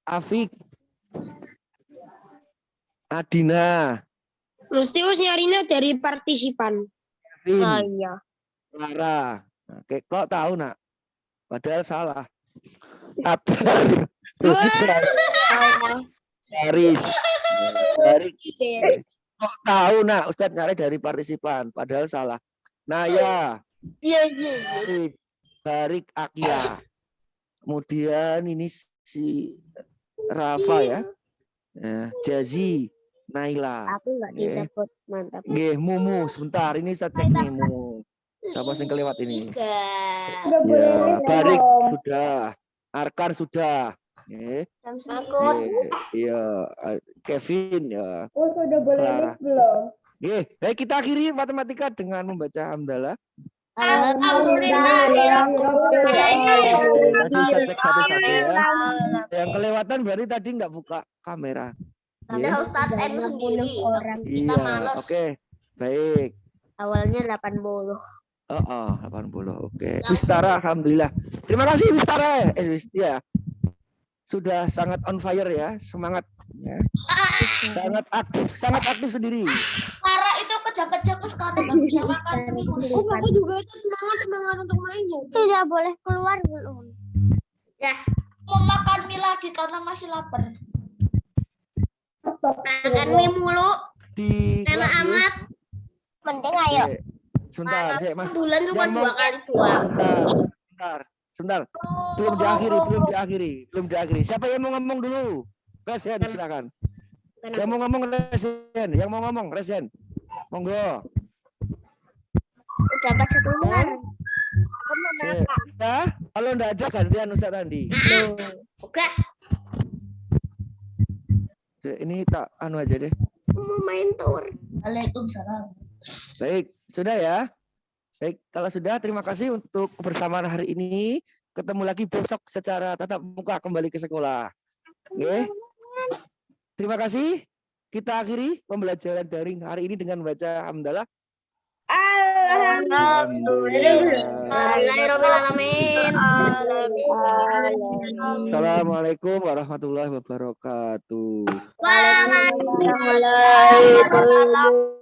Speaker 6: Afik, Adina,
Speaker 4: Mesti Us nyarinya dari partisipan.
Speaker 6: Vin,
Speaker 4: iya.
Speaker 6: Clara. Oke, kok tahu nak? Padahal salah. Abang, Haris, kok tahu nak? Ustadz nyari dari partisipan, padahal salah. Naya,
Speaker 5: Iya.
Speaker 6: Barik, Akila. Kemudian ini si Rafa ya. Jazi, Naila.
Speaker 5: Aku nggak disebut, mantap.
Speaker 6: Nggih, Mumu. Sebentar, ini saya cek nih Mumu. Siapa yang kelewat ini?
Speaker 5: Tiga.
Speaker 6: Ya, Barik sudah. Arkan sudah. Nggih.
Speaker 5: Ikut.
Speaker 6: Iya, Kevin ya.
Speaker 1: Oh, sudah boleh
Speaker 6: Clara.
Speaker 1: belum?
Speaker 6: Oke, baik kita akhiri matematika dengan membaca hamdalah. Tadi setback satu-satu ya. Yang kelewatan berarti tadi nggak buka kamera.
Speaker 5: Ada
Speaker 6: Iya,
Speaker 5: Ustadz M sendiri. Kita
Speaker 6: iya,
Speaker 5: males.
Speaker 6: oke, baik.
Speaker 5: Awalnya 80.
Speaker 6: Oh, 80. Oke. Wistara, alhamdulillah. Terima kasih Wistara. Ya. Sudah sangat on fire ya, semangat. Ya. Sangat aktif sendiri.
Speaker 4: Clara itu kejang-kejang terus karena nggak bisa makan mie.
Speaker 1: Aku juga semangat untuk main. Tidak boleh keluar belum?
Speaker 4: Mau makan mie lagi karena masih lapar.
Speaker 5: Makan mie mulu.
Speaker 6: Di
Speaker 5: Enak
Speaker 6: kelas, ya.
Speaker 5: amat.
Speaker 1: Penting ayo.
Speaker 6: Sebentar, Mas.
Speaker 5: Bulan cuma
Speaker 6: Yang
Speaker 5: 2 kali doang.
Speaker 6: Sebentar. Belum diakhiri. Siapa yang mau ngomong dulu? Resen, silakan. Yang mau ngomong Resen. Monggo.
Speaker 1: Udah baca keluar.
Speaker 6: Ya, kalau enggak ada gantian Ustaz Andi.
Speaker 5: Oke.
Speaker 6: Ini tak anu aja deh.
Speaker 5: Mau main tower.
Speaker 4: Waalaikumsalam.
Speaker 6: Baik, sudah ya. Baik, kalau sudah terima kasih untuk kebersamaan hari ini. Ketemu lagi besok secara tatap muka kembali ke sekolah. Oke. Terima kasih. Kita akhiri pembelajaran daring hari ini dengan membaca hamdalah.
Speaker 5: Alhamdulillahirobbilalamin.
Speaker 6: Assalamualaikum warahmatullahi wabarakatuh.
Speaker 5: Waalaikumsalam.